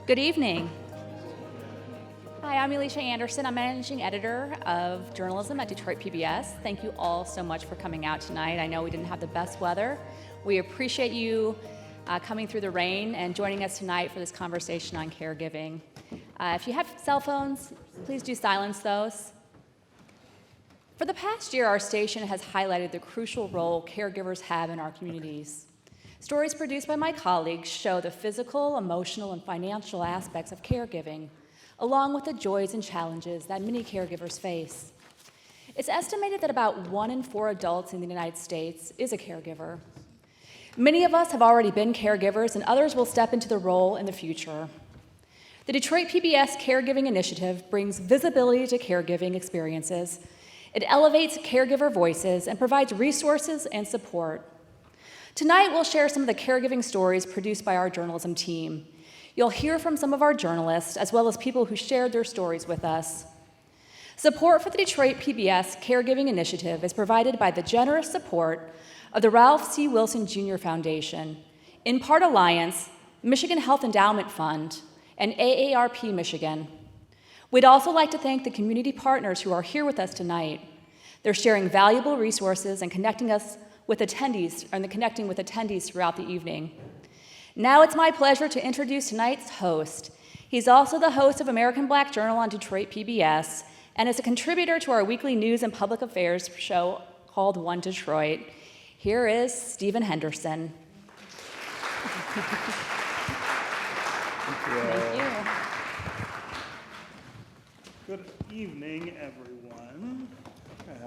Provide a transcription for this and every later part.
Good evening. Hi, I'm Alicia Anderson. I'm Managing Editor of Journalism at Detroit PBS. Thank you all so much for coming out tonight. I know we didn't have the best weather. We appreciate you coming through the rain and joining us tonight for this conversation on caregiving. If you have cell phones, please do silence those. For the past year, our station has highlighted the crucial role caregivers have in our communities. Stories produced by my colleagues show the physical, emotional, and financial aspects of caregiving, along with the joys and challenges that many caregivers face. It's estimated that about 1 in 4 adults in the United States is a caregiver. Many of us have already been caregivers, and others will step into the role in the future. The Detroit PBS Caregiving Initiative brings visibility to caregiving experiences. It elevates caregiver voices and provides resources and support. Tonight, we'll share some of the caregiving stories produced by our journalism team. You'll hear from some of our journalists, as well as people who shared their stories with us. Support for the Detroit PBS Caregiving Initiative is provided by the generous support of the Ralph C. Wilson Jr. Foundation, In Part Alliance, Michigan Health Endowment Fund, and AARP Michigan. We'd also like to thank the community partners who are here with us tonight. They're sharing valuable resources and connecting with attendees throughout the evening. Now it's my pleasure to introduce tonight's host. He's also the host of American Black Journal on Detroit PBS and is a contributor to our weekly news and public affairs show called One Detroit. Here is Stephen Henderson. Thank you. Good evening, everyone,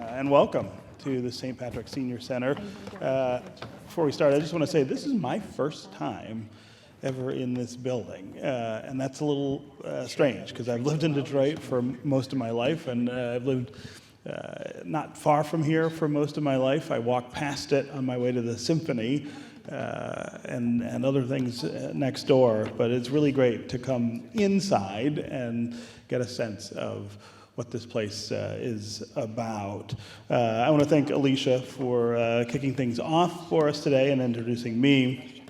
and welcome to the St. Patrick Senior Center. Before we start, I just want to say this is my first time ever in this building, and that's a little strange because I've lived in Detroit for most of my life, and I've lived not far from here for most of my life. I walk past it on my way to the symphony and other things next door, but it's really great to come inside and get a sense of what this place is about. I want to thank Alicia for kicking things off for us today and introducing me,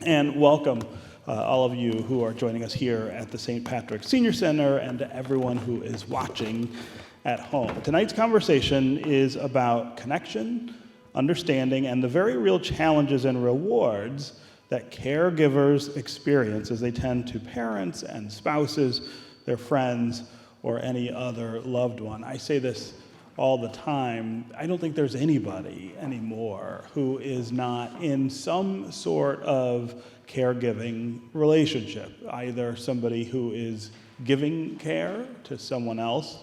and welcome all of you who are joining us here at the St. Patrick Senior Center and to everyone who is watching at home. Tonight's conversation is about connection, understanding, and the very real challenges and rewards that caregivers experience as they tend to parents and spouses, their friends, or any other loved one. I say this all the time. I don't think there's anybody anymore who is not in some sort of caregiving relationship, either somebody who is giving care to someone else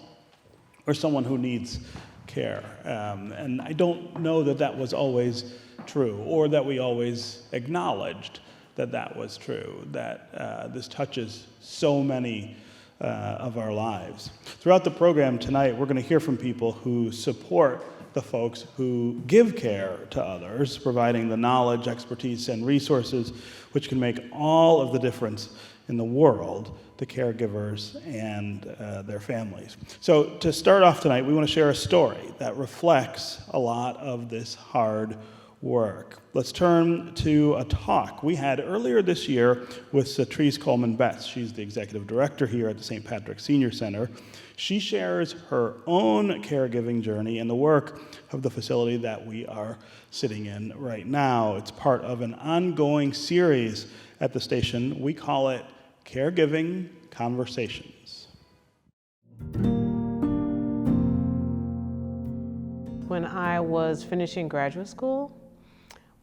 or someone who needs care. And I don't know that that was always true, or that we always acknowledged that that was true, that this touches so many of our lives. Throughout the program tonight, we're going to hear from people who support the folks who give care to others, providing the knowledge, expertise, and resources which can make all of the difference in the world to caregivers and their families. So to start off tonight, we want to share a story that reflects a lot of this hard work. Let's turn to a talk we had earlier this year with Satrice Coleman-Betts. She's the executive director here at the St. Patrick Senior Center. She shares her own caregiving journey and the work of the facility that we are sitting in right now. It's part of an ongoing series at the station. We call it Caregiving Conversations. When I was finishing graduate school,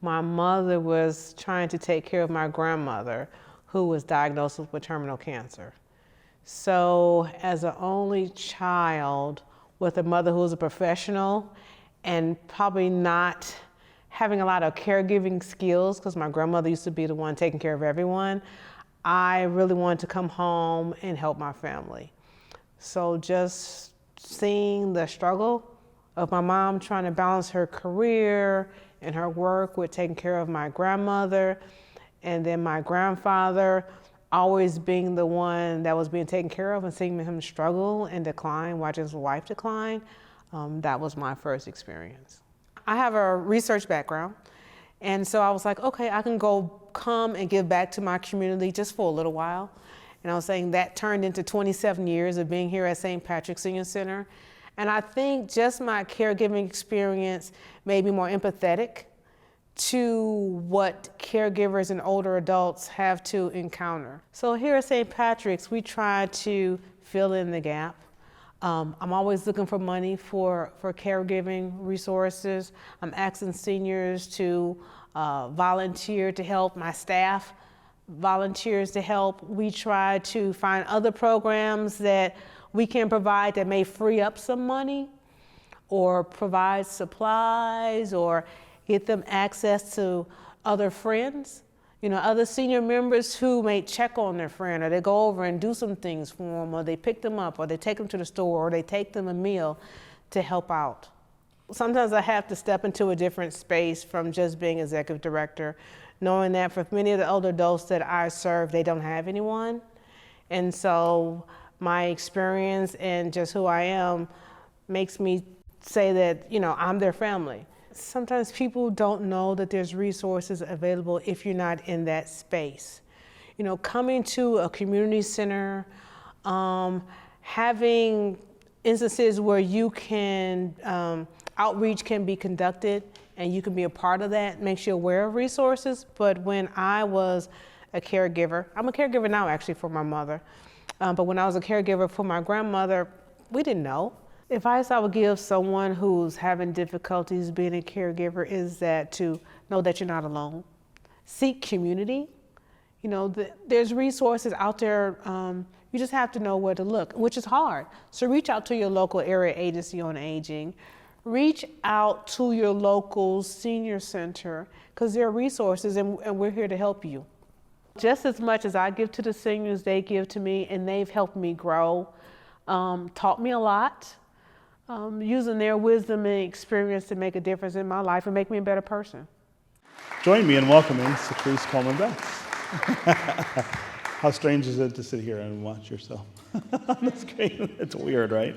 my mother was trying to take care of my grandmother, who was diagnosed with terminal cancer. So as an only child with a mother who was a professional and probably not having a lot of caregiving skills, because my grandmother used to be the one taking care of everyone, I really wanted to come home and help my family. So just seeing the struggle of my mom trying to balance her career and her work with taking care of my grandmother, and then my grandfather always being the one that was being taken care of, and seeing him struggle and decline, watching his wife decline, that was my first experience. I have a research background, and so I was like, okay, I can come and give back to my community just for a little while. And I was saying that turned into 27 years of being here at St. Patrick's Senior Center. And I think just my caregiving experience made me more empathetic to what caregivers and older adults have to encounter. So here at St. Patrick's, we try to fill in the gap. I'm always looking for money for caregiving resources. I'm asking seniors to volunteer to help. My staff volunteers to help. We try to find other programs that we can provide that may free up some money or provide supplies or get them access to other friends. Other senior members who may check on their friend, or they go over and do some things for them, or they pick them up, or they take them to the store, or they take them a meal to help out. Sometimes I have to step into a different space from just being executive director, knowing that for many of the older adults that I serve, they don't have anyone. And so my experience and just who I am makes me say that, I'm their family. Sometimes people don't know that there's resources available if you're not in that space. Coming to a community center, having instances where you can, outreach can be conducted and you can be a part of that, makes you aware of resources. But when I was a caregiver, I'm a caregiver now actually for my mother, but when I was a caregiver for my grandmother, we didn't know. Advice I would give someone who's having difficulties being a caregiver is that to know that you're not alone. Seek community. There's resources out there. You just have to know where to look, which is hard. So reach out to your local area agency on aging. Reach out to your local senior center because there are resources and we're here to help you. Just as much as I give to the seniors, they give to me, and they've helped me grow, taught me a lot. Using their wisdom and experience to make a difference in my life and make me a better person. Join me in welcoming Secrece Coleman Betts. How strange is it to sit here and watch yourself on the screen? It's weird, right?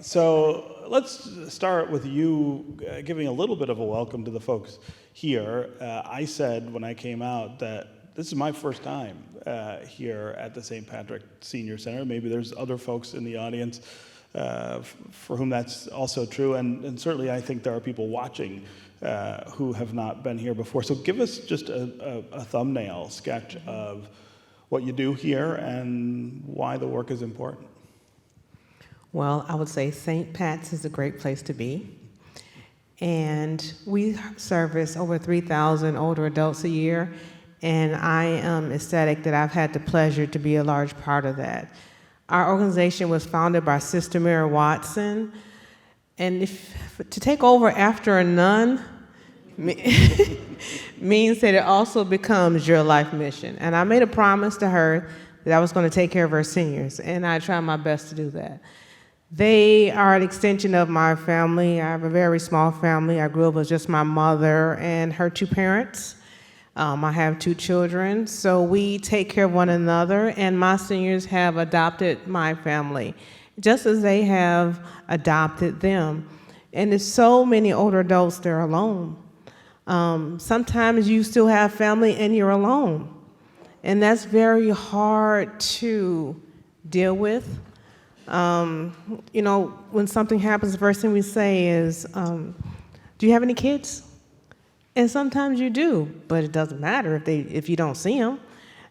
So let's start with you giving a little bit of a welcome to the folks here. I said when I came out that this is my first time here at the St. Patrick Senior Center. Maybe there's other folks in the audience for whom that's also true, and certainly I think there are people watching who have not been here before. So give us just a thumbnail sketch of what you do here and why the work is important. Well, I would say St. Pat's is a great place to be. And we service over 3,000 older adults a year. And I am ecstatic that I've had the pleasure to be a large part of that. Our organization was founded by Sister Mary Watson. And to take over after a nun means that it also becomes your life mission. And I made a promise to her that I was going to take care of her seniors. And I try my best to do that. They are an extension of my family. I have a very small family. I grew up with just my mother and her two parents. I have two children, so we take care of one another, and my seniors have adopted my family, just as they have adopted them. And there's so many older adults that are alone. Sometimes you still have family and you're alone, and that's very hard to deal with. When something happens, the first thing we say is, do you have any kids? And sometimes you do, but it doesn't matter if you don't see them.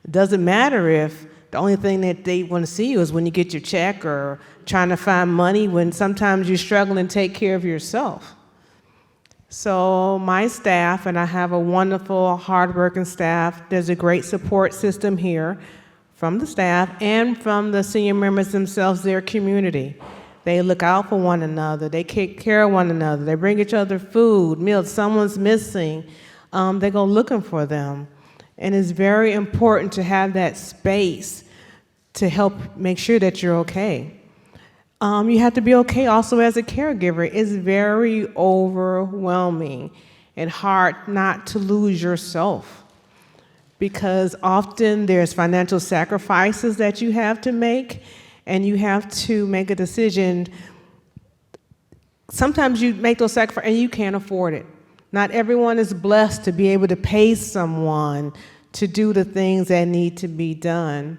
It doesn't matter if the only thing that they want to see you is when you get your check or trying to find money, when sometimes you're struggling to take care of yourself. So my staff, and I have a wonderful, hardworking staff, there's a great support system here from the staff and from the senior members themselves, their community. They look out for one another. They take care of one another. They bring each other food, meals. Someone's missing. They go looking for them. And it's very important to have that space to help make sure that you're okay. You have to be okay also as a caregiver. It's very overwhelming and hard not to lose yourself, because often there's financial sacrifices that you have to make, and you have to make a decision. Sometimes you make those sacrifices and you can't afford it. Not everyone is blessed to be able to pay someone to do the things that need to be done.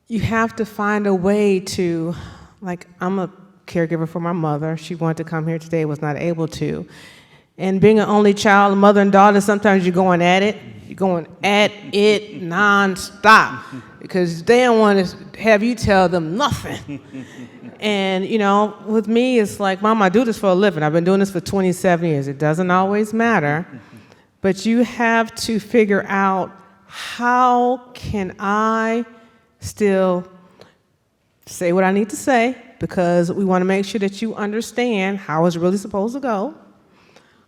You have to find a way to, like, I'm a caregiver for my mother. She wanted to come here today, was not able to. And being an only child, mother and daughter, sometimes you're going at it. You're going at it nonstop because they don't want to have you tell them nothing. And, you know, with me, it's like, Mom, I do this for a living. I've been doing this for 27 years. It doesn't always matter. But you have to figure out, how can I still say what I need to say, because we want to make sure that you understand how it's really supposed to go.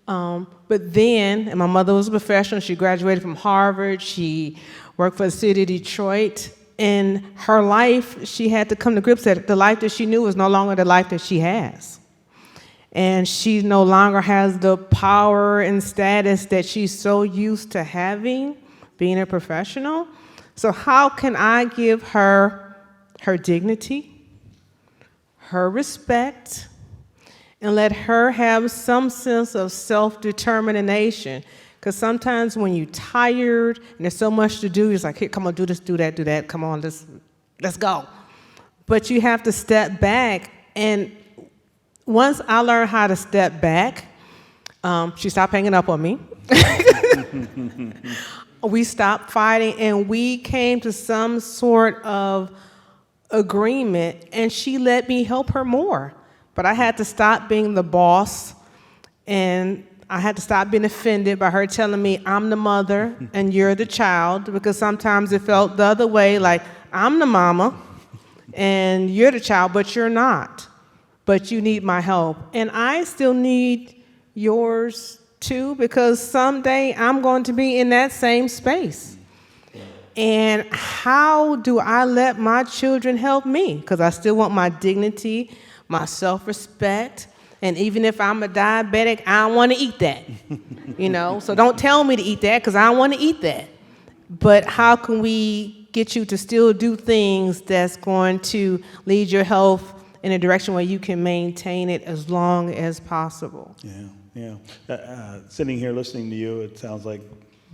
But then, and my mother was a professional, she graduated from Harvard, she worked for the city of Detroit. In her life, she had to come to grips that the life that she knew was no longer the life that she has. And she no longer has the power and status that she's so used to having, being a professional. So how can I give her her dignity, her respect, and let her have some sense of self-determination? Because sometimes when you're tired and there's so much to do, it's like, here, come on, do this, do that, come on, let's go. But you have to step back. And once I learned how to step back, she stopped hanging up on me. We stopped fighting, and we came to some sort of agreement, and she let me help her more. But I had to stop being the boss, and I had to stop being offended by her telling me I'm the mother and you're the child, because sometimes it felt the other way, like I'm the mama and you're the child, but you're not. But you need my help. And I still need yours too, because someday I'm going to be in that same space. And how do I let my children help me? Because I still want my dignity, my self-respect, and even if I'm a diabetic, I don't want to eat that, you know? So don't tell me to eat that, because I don't want to eat that. But how can we get you to still do things that's going to lead your health in a direction where you can maintain it as long as possible? Yeah. Sitting here listening to you, it sounds like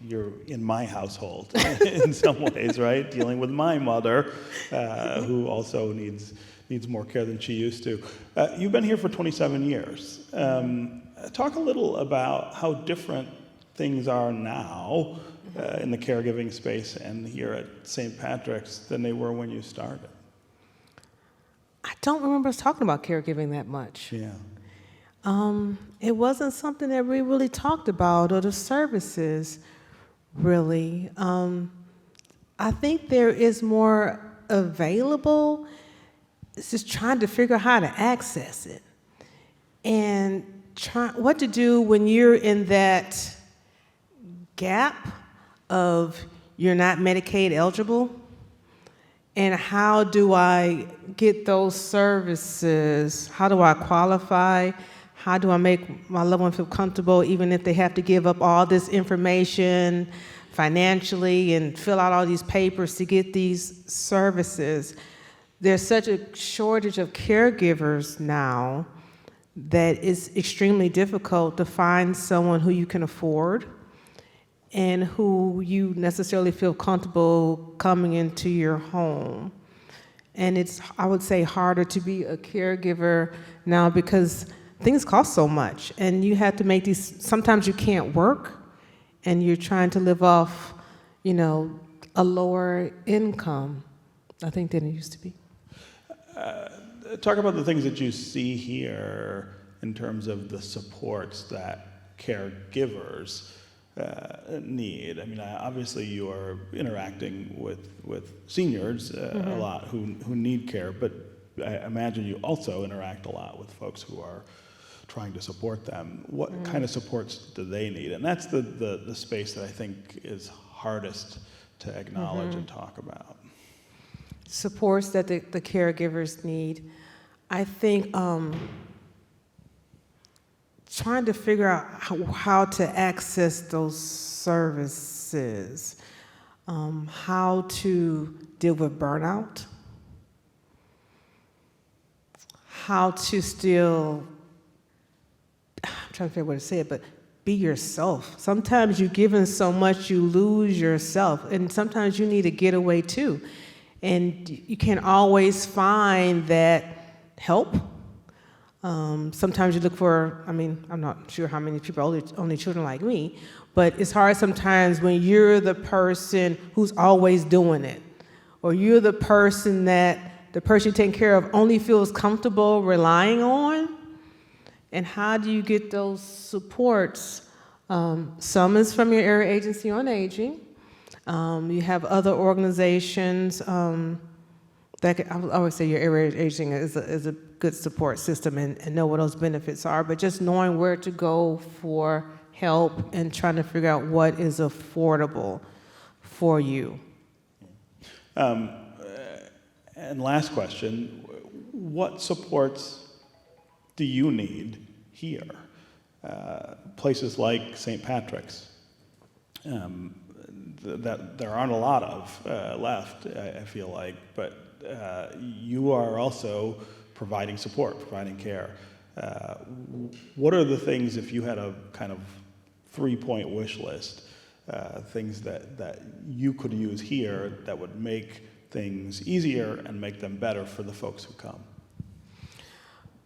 you're in my household in some ways, right? Dealing with my mother, who also needs more care than she used to. You've been here for 27 years. Talk a little about how different things are now in the caregiving space and here at St. Patrick's than they were when you started. I don't remember us talking about caregiving that much. Yeah. It wasn't something that we really talked about, or the services, really. I think there is more available. It's just trying to figure out how to access it and what to do when you're in that gap of you're not Medicaid eligible, and how do I get those services? How do I qualify? How do I make my loved one feel comfortable, even if they have to give up all this information financially and fill out all these papers to get these services? There's such a shortage of caregivers now that it's extremely difficult to find someone who you can afford and who you necessarily feel comfortable coming into your home. And it's, I would say, harder to be a caregiver now because things cost so much, and you have to make these, sometimes you can't work, and you're trying to live off, you know, a lower income, I think, than it used to be. Talk about the things that you see here in terms of the supports that caregivers need. I mean, obviously you are interacting with seniors a lot who need care, but I imagine you also interact a lot with folks who are trying to support them. What kind of supports do they need? And that's the space that I think is hardest to acknowledge and talk about. Supports that the caregivers need. I think trying to figure out how to access those services, how to deal with burnout, how to still, I'm trying to figure out what to say, but be yourself. Sometimes you're given so much you lose yourself, and sometimes you need a getaway too. And you can't always find that help. Sometimes you look for, I'm not sure how many people are only children like me, but it's hard sometimes when you're the person who's always doing it, or you're the person that the person you're taking care of only feels comfortable relying on. And how do you get those supports? Some is from your area agency on aging. You have other organizations I always say your area aging is a good support system and know what those benefits are, but just knowing where to go for help and trying to figure out what is affordable for you. And last question, what supports do you need here? Places like St. Patrick's, that there aren't a lot of left, I feel like, but you are also providing support, providing care. What are the things, if you had a kind of 3-point wish list, things that you could use here that would make things easier and make them better for the folks who come?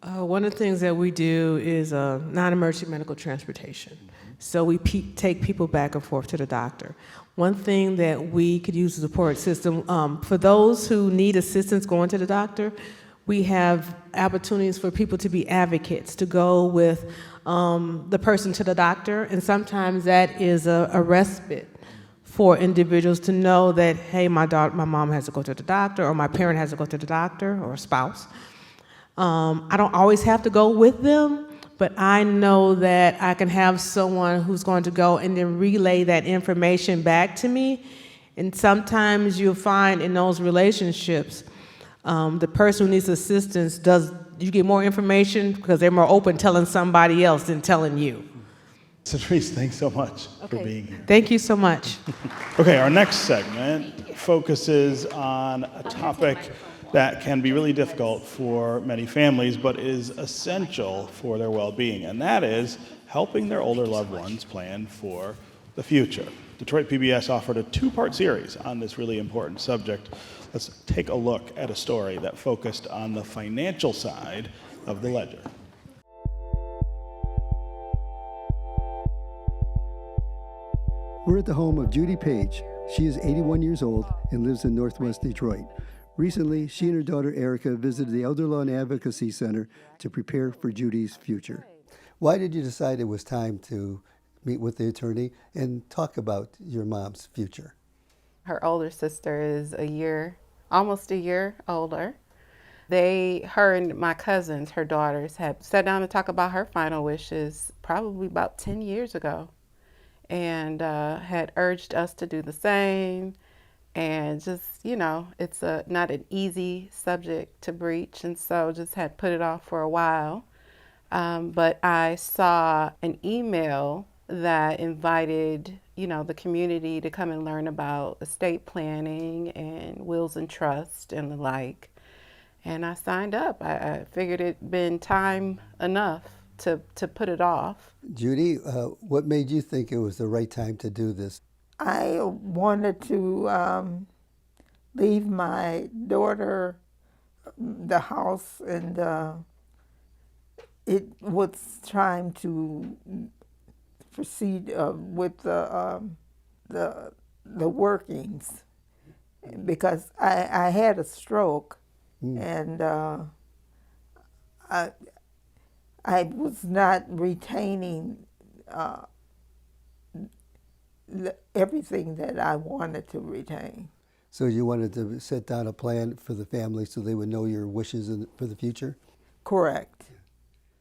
One of the things that we do is non-emergency medical transportation. So we take people back and forth to the doctor. One thing that we could use as a support system, for those who need assistance going to the doctor, we have opportunities for people to be advocates, to go with the person to the doctor, and sometimes that is a respite for individuals to know that, hey, my mom has to go to the doctor, or my parent has to go to the doctor, or a spouse. I don't always have to go with them, but I know that I can have someone who's going to go and then relay that information back to me. And sometimes you'll find in those relationships, the person who needs assistance you get more information because they're more open telling somebody else than telling you. Cerise, thanks so much for being here. Thank you so much. Okay, our next segment focuses on a topic that can be really difficult for many families, but is essential for their well-being, and that is helping their older loved ones plan for the future. Detroit PBS offered a 2-part series on this really important subject. Let's take a look at a story that focused on the financial side of the ledger. We're at the home of Judy Page. She is 81 years old and lives in Northwest Detroit. Recently, she and her daughter Erica visited the Elder Law and Advocacy Center to prepare for Judy's future. Why did you decide it was time to meet with the attorney and talk about your mom's future? Her older sister is almost a year older. Her and my cousins, her daughters, had sat down to talk about her final wishes probably about 10 years ago, and had urged us to do the same. And just, it's not an easy subject to breach, and so just had put it off for a while. But I saw an email that invited, the community to come and learn about estate planning and wills and trust and the like. And I signed up. I figured it'd been time enough to put it off. Judy, what made you think it was the right time to do this? I wanted to leave my daughter the house, and it was time to proceed with the workings, because I had a stroke, and I was not retaining everything that I wanted to retain. So you wanted to set down a plan for the family so they would know your wishes for the future? Correct.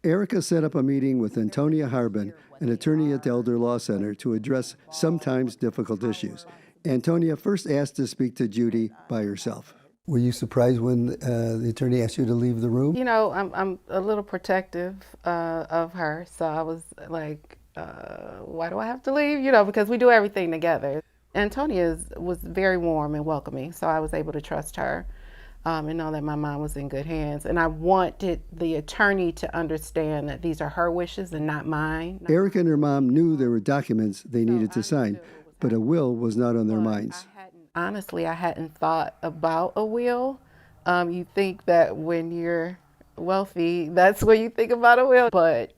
Erica set up a meeting with Antonia Harbin, an attorney at the Elder Law Center, to address sometimes difficult issues. Antonia first asked to speak to Judy by herself. Were you surprised when the attorney asked you to leave the room? I'm a little protective of her, so I was like, why do I have to leave? Because we do everything together. Antonia was very warm and welcoming, so I was able to trust her. and know that my mom was in good hands. And I wanted the attorney to understand that these are her wishes and not mine. Erica and her mom knew there were documents they needed to sign, but a will was not on their minds. Honestly, I hadn't thought about a will. You think that when you're wealthy, that's when you think about a will. But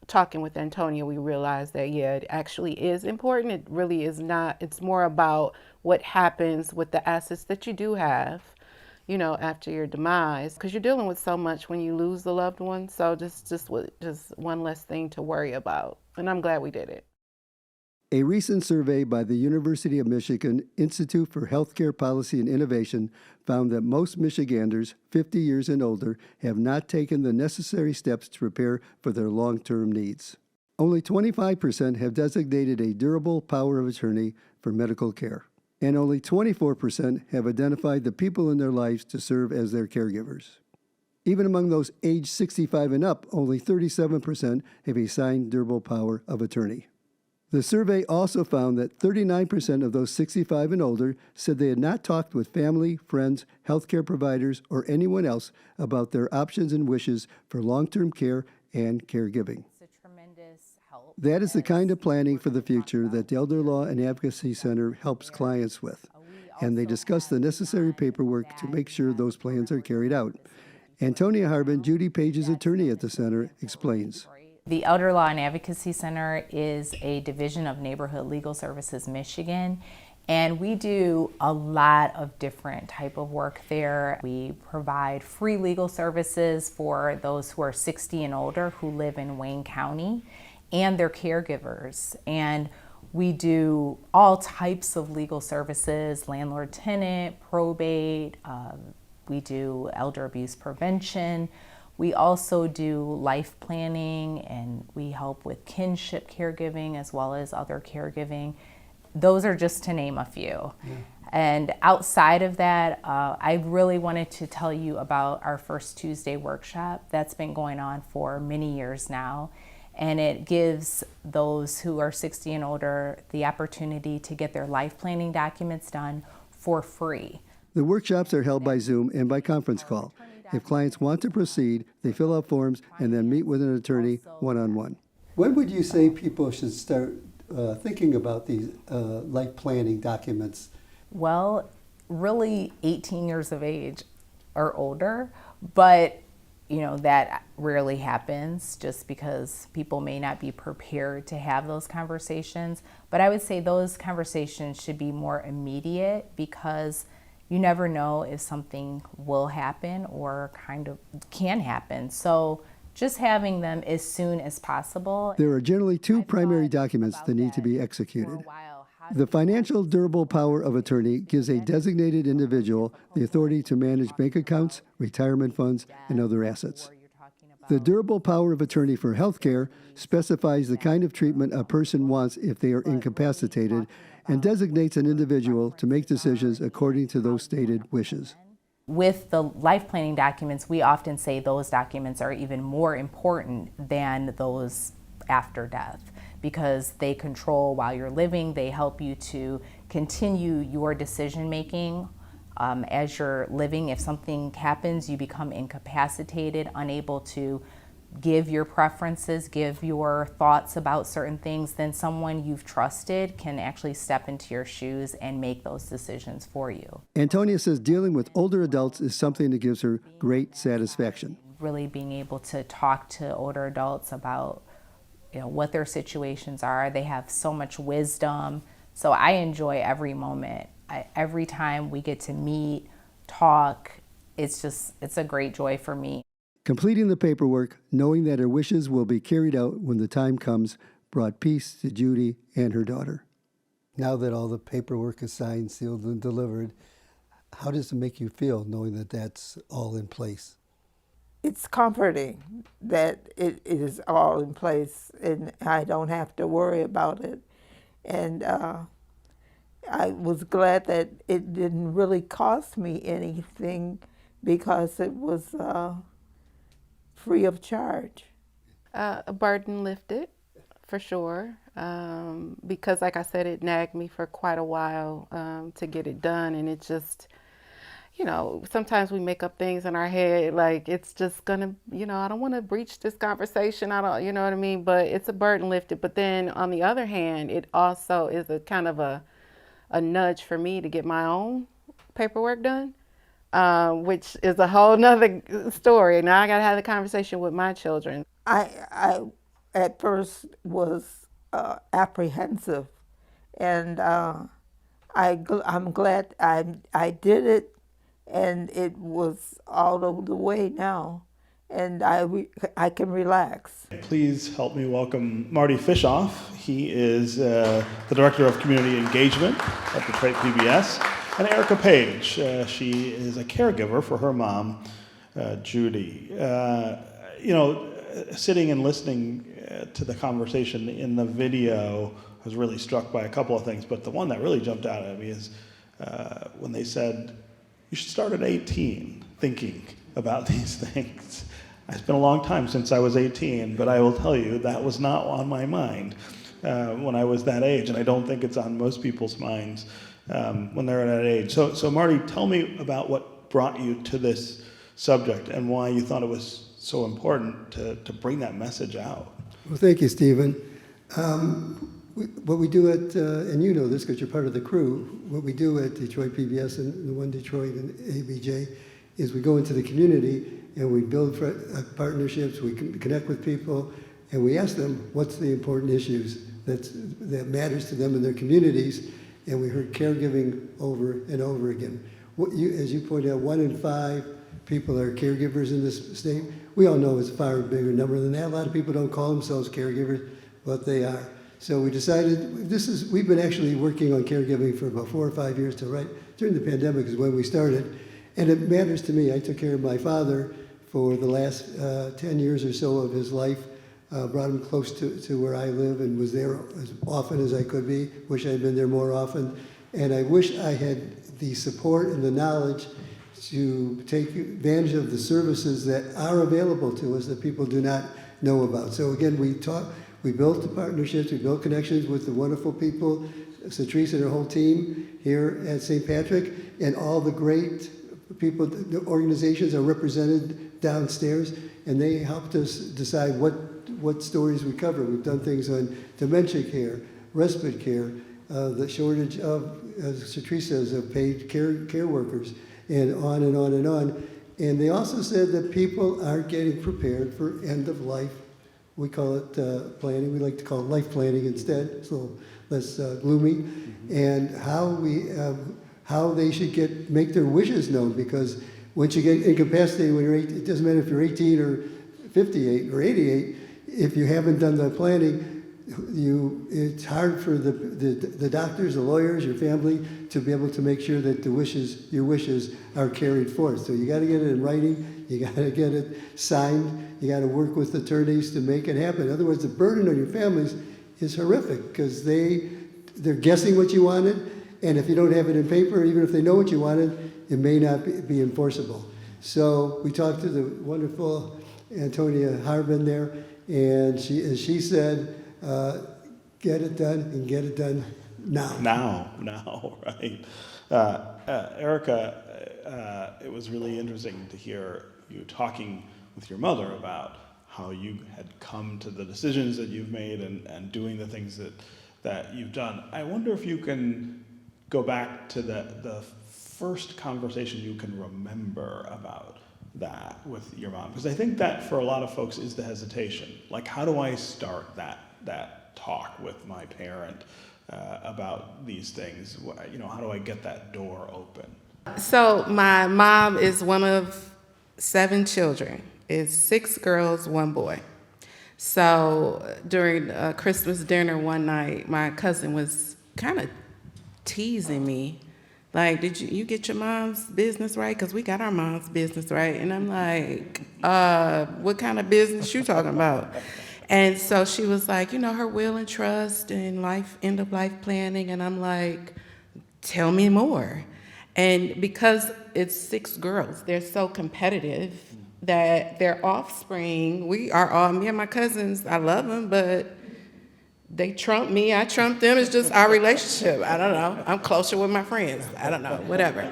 talking with Antonia, we realized that, yeah, it actually is important. It really is not. It's more about what happens with the assets that you do have, you know, after your demise, because you're dealing with so much when you lose the loved one. So just one less thing to worry about. And I'm glad we did it. A recent survey by the University of Michigan Institute for Healthcare Policy and Innovation found that most Michiganders 50 years and older have not taken the necessary steps to prepare for their long-term needs. Only 25% have designated a durable power of attorney for medical care, and only 24% have identified the people in their lives to serve as their caregivers. Even among those aged 65 and up, only 37% have a signed durable power of attorney. The survey also found that 39% of those 65 and older said they had not talked with family, friends, healthcare providers, or anyone else about their options and wishes for long-term care and caregiving. It's a tremendous help. That is the kind of planning for the future that the Elder Law and Advocacy Center helps clients with, and they discuss the necessary paperwork to make sure those plans are carried out. Antonia Harbin, Judy Page's attorney at the center, explains. The Elder Law and Advocacy Center is a division of Neighborhood Legal Services Michigan, and we do a lot of different type of work there. We provide free legal services for those who are 60 and older who live in Wayne County and their caregivers. And we do all types of legal services, landlord-tenant, probate, we do elder abuse prevention. We also do life planning, and we help with kinship caregiving as well as other caregiving. Those are just to name a few. Yeah. And outside of that, I really wanted to tell you about our First Tuesday workshop that's been going on for many years now. And it gives those who are 60 and older the opportunity to get their life planning documents done for free. The workshops are held by Zoom and by conference call. If clients want to proceed, they fill out forms and then meet with an attorney one-on-one. When would you say people should start thinking about these life planning documents? Well, really 18 years of age or older, but you know, that rarely happens just because people may not be prepared to have those conversations. But I would say those conversations should be more immediate because you never know if something will happen or kind of can happen. So just having them as soon as possible. There are generally two primary documents that need to be executed. The financial durable power of attorney gives a designated individual the authority to manage bank accounts, retirement funds, and other assets. The durable power of attorney for health care specifies the kind of treatment a person wants if they are incapacitated and designates an individual to make decisions according to those stated wishes. With the life planning documents, we often say those documents are even more important than those after death because they control while you're living. They help you to continue your decision making as you're living. If something happens, you become incapacitated, unable to give your preferences, give your thoughts about certain things, then someone you've trusted can actually step into your shoes and make those decisions for you. Antonia says dealing with older adults is something that gives her great satisfaction. Really being able to talk to older adults about what their situations are. They have so much wisdom. So I enjoy every moment. Every time we get to meet, talk, it's a great joy for me. Completing the paperwork, knowing that her wishes will be carried out when the time comes, brought peace to Judy and her daughter. Now that all the paperwork is signed, sealed, and delivered, how does it make you feel knowing that that's all in place? It's comforting that it is all in place and I don't have to worry about it. And I was glad that it didn't really cost me anything because it was free of charge. A burden lifted, for sure, because like I said, it nagged me for quite a while to get it done, and it just, sometimes we make up things in our head, like it's just gonna, I don't want to breach this conversation. I don't, you know what I mean? But it's a burden lifted. But then on the other hand, it also is a kind of a nudge for me to get my own paperwork done, which is a whole nother story. Now I got to have the conversation with my children. I at first was apprehensive, and I'm glad I did it, and it was all over the way now, and I can relax. Please help me welcome Marty Fishoff. He is the Director of Community Engagement at Detroit PBS, and Erica Page. She is a caregiver for her mom, Judy. Sitting and listening to the conversation in the video, I was really struck by a couple of things, but the one that really jumped out at me is when they said, you should start at 18 thinking about these things. It's been a long time since I was 18, but I will tell you that was not on my mind when I was that age, and I don't think it's on most people's minds when they're at that age. So Marty, tell me about what brought you to this subject and why you thought it was so important to bring that message out. Well, thank you, Stephen. What we do at, and you know this because you're part of the crew, what we do at Detroit PBS and the One Detroit and ABJ is we go into the community and we build partnerships, we connect with people, and we ask them what's the important issues that matters to them in their communities, and we heard caregiving over and over again. As you pointed out, 1 in 5 people are caregivers in this state. We all know it's a far bigger number than that. A lot of people don't call themselves caregivers, but they are. So we decided, we've been actually working on caregiving for about 4 or 5 years during the pandemic is when we started. And it matters to me. I took care of my father for the last 10 years or so of his life, brought him close to where I live and was there as often as I could be. Wish I'd been there more often. And I wish I had the support and the knowledge to take advantage of the services that are available to us that people do not know about. So again, we built the partnerships, we built connections with the wonderful people, Satrice and her whole team here at St. Patrick, and all the great people, the organizations are represented downstairs, and they helped us decide what stories we cover. We've done things on dementia care, respite care, the shortage of, as Satrice says, of paid care workers, and on and on and on. And they also said that people aren't getting prepared for end of life. We call it planning. We like to call it life planning instead. It's a little less gloomy. And how they should make their wishes known, because once you get incapacitated when you're 18, it doesn't matter if you're 18 or 58 or 88. If you haven't done the planning, it's hard for the doctors, the lawyers, your family to be able to make sure that your wishes are carried forth. So you got to get it in writing, you got to get it signed, you got to work with attorneys to make it happen. In other words, the burden on your families is horrific because they're guessing what you wanted, and if you don't have it in paper, even if they know what you wanted, it may not be enforceable. So we talked to the wonderful Antonia Harbin there, and she said, get it done and get it done now. Now, right. Erica, it was really interesting to hear you talking with your mother about how you had come to the decisions that you've made and doing the things that you've done. I wonder if you can go back to the first conversation you can remember about that with your mom, because I think that for a lot of folks is the hesitation. Like, how do I start that talk with my parent about these things? How do I get that door open? So my mom is one of 7 children. It's 6 girls, 1 boy. So during Christmas dinner one night, my cousin was kind of teasing me. Like, did you get your mom's business right? Because we got our mom's business right. And I'm like, what kind of business you talking about? And so she was like, her will and trust and end of life planning. And I'm like, tell me more. And because it's 6 girls, they're so competitive that their offspring, me and my cousins, I love them, but they trump me, I trump them. It's just our relationship. I don't know. I'm closer with my friends. I don't know, whatever.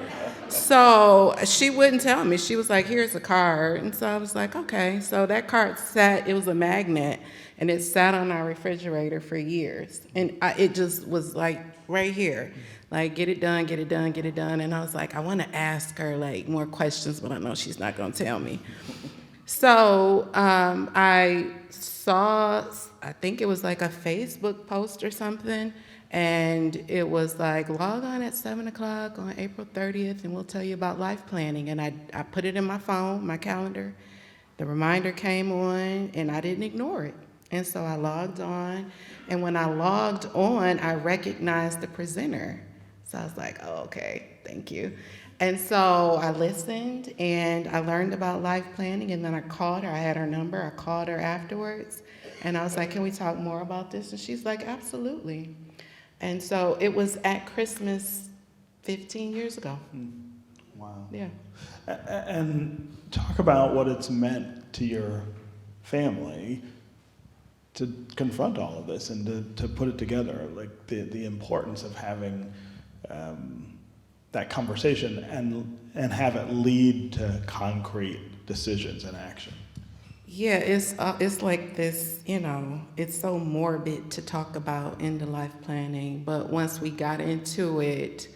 So she wouldn't tell me. She was like, here's a card. And so I was like, okay. So that card sat, it was a magnet, and it sat on our refrigerator for years. And it just was like right here. Like, get it done, get it done, get it done. And I was like, I want to ask her like more questions, but I know she's not going to tell me. So I saw, I think it was like a Facebook post or something, and it was like, log on at 7 o'clock on April 30th, and we'll tell you about life planning. And I put it in my phone, my calendar. The reminder came on, and I didn't ignore it. And so I logged on, and when I logged on, I recognized the presenter. So I was like, oh, okay, thank you. And so I listened, and I learned about life planning, and then I called her. I had her number. I called her afterwards, and I was like, can we talk more about this? And she's like, absolutely. And so it was at Christmas 15 years ago. Wow. Yeah. And talk about what it's meant to your family to confront all of this and to put it together, like the importance of having that conversation and have it lead to concrete decisions and action. Yeah, it's like this, you know, it's so morbid to talk about end of life planning, but once we got into it,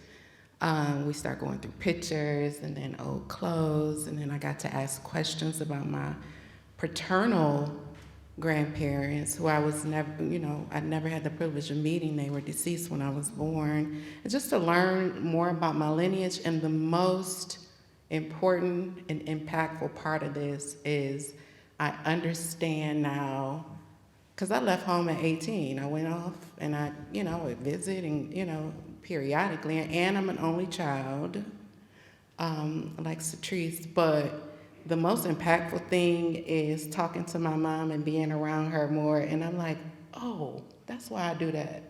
we start going through pictures and then old clothes, and then I got to ask questions about my paternal grandparents, who I was never, you know, I never had the privilege of meeting. They were deceased when I was born. And just to learn more about my lineage, and the most important and impactful part of this is I understand now, because I left home at 18. I went off and I, you know, would visit and, you know, periodically, and I'm an only child, like Satrice, but the most impactful thing is talking to my mom and being around her more, and I'm like, oh, that's why I do that.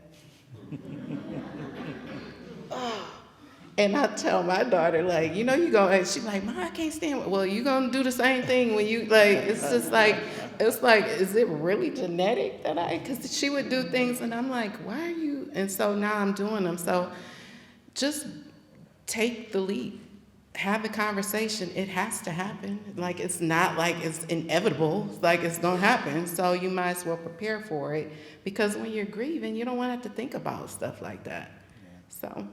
Oh. And I tell my daughter, like, you know, you go, and she's like, Mom, I can't stand it. Well, you gonna do the same thing when you, like, it's just like, it's like, is it really genetic that because she would do things, and I'm like, why are you, and so now I'm doing them. So just take the leap. Have the conversation. It has to happen. Like, it's not like it's inevitable, like it's gonna happen. So you might as well prepare for it, because when you're grieving, you don't want to have to think about stuff like that. So.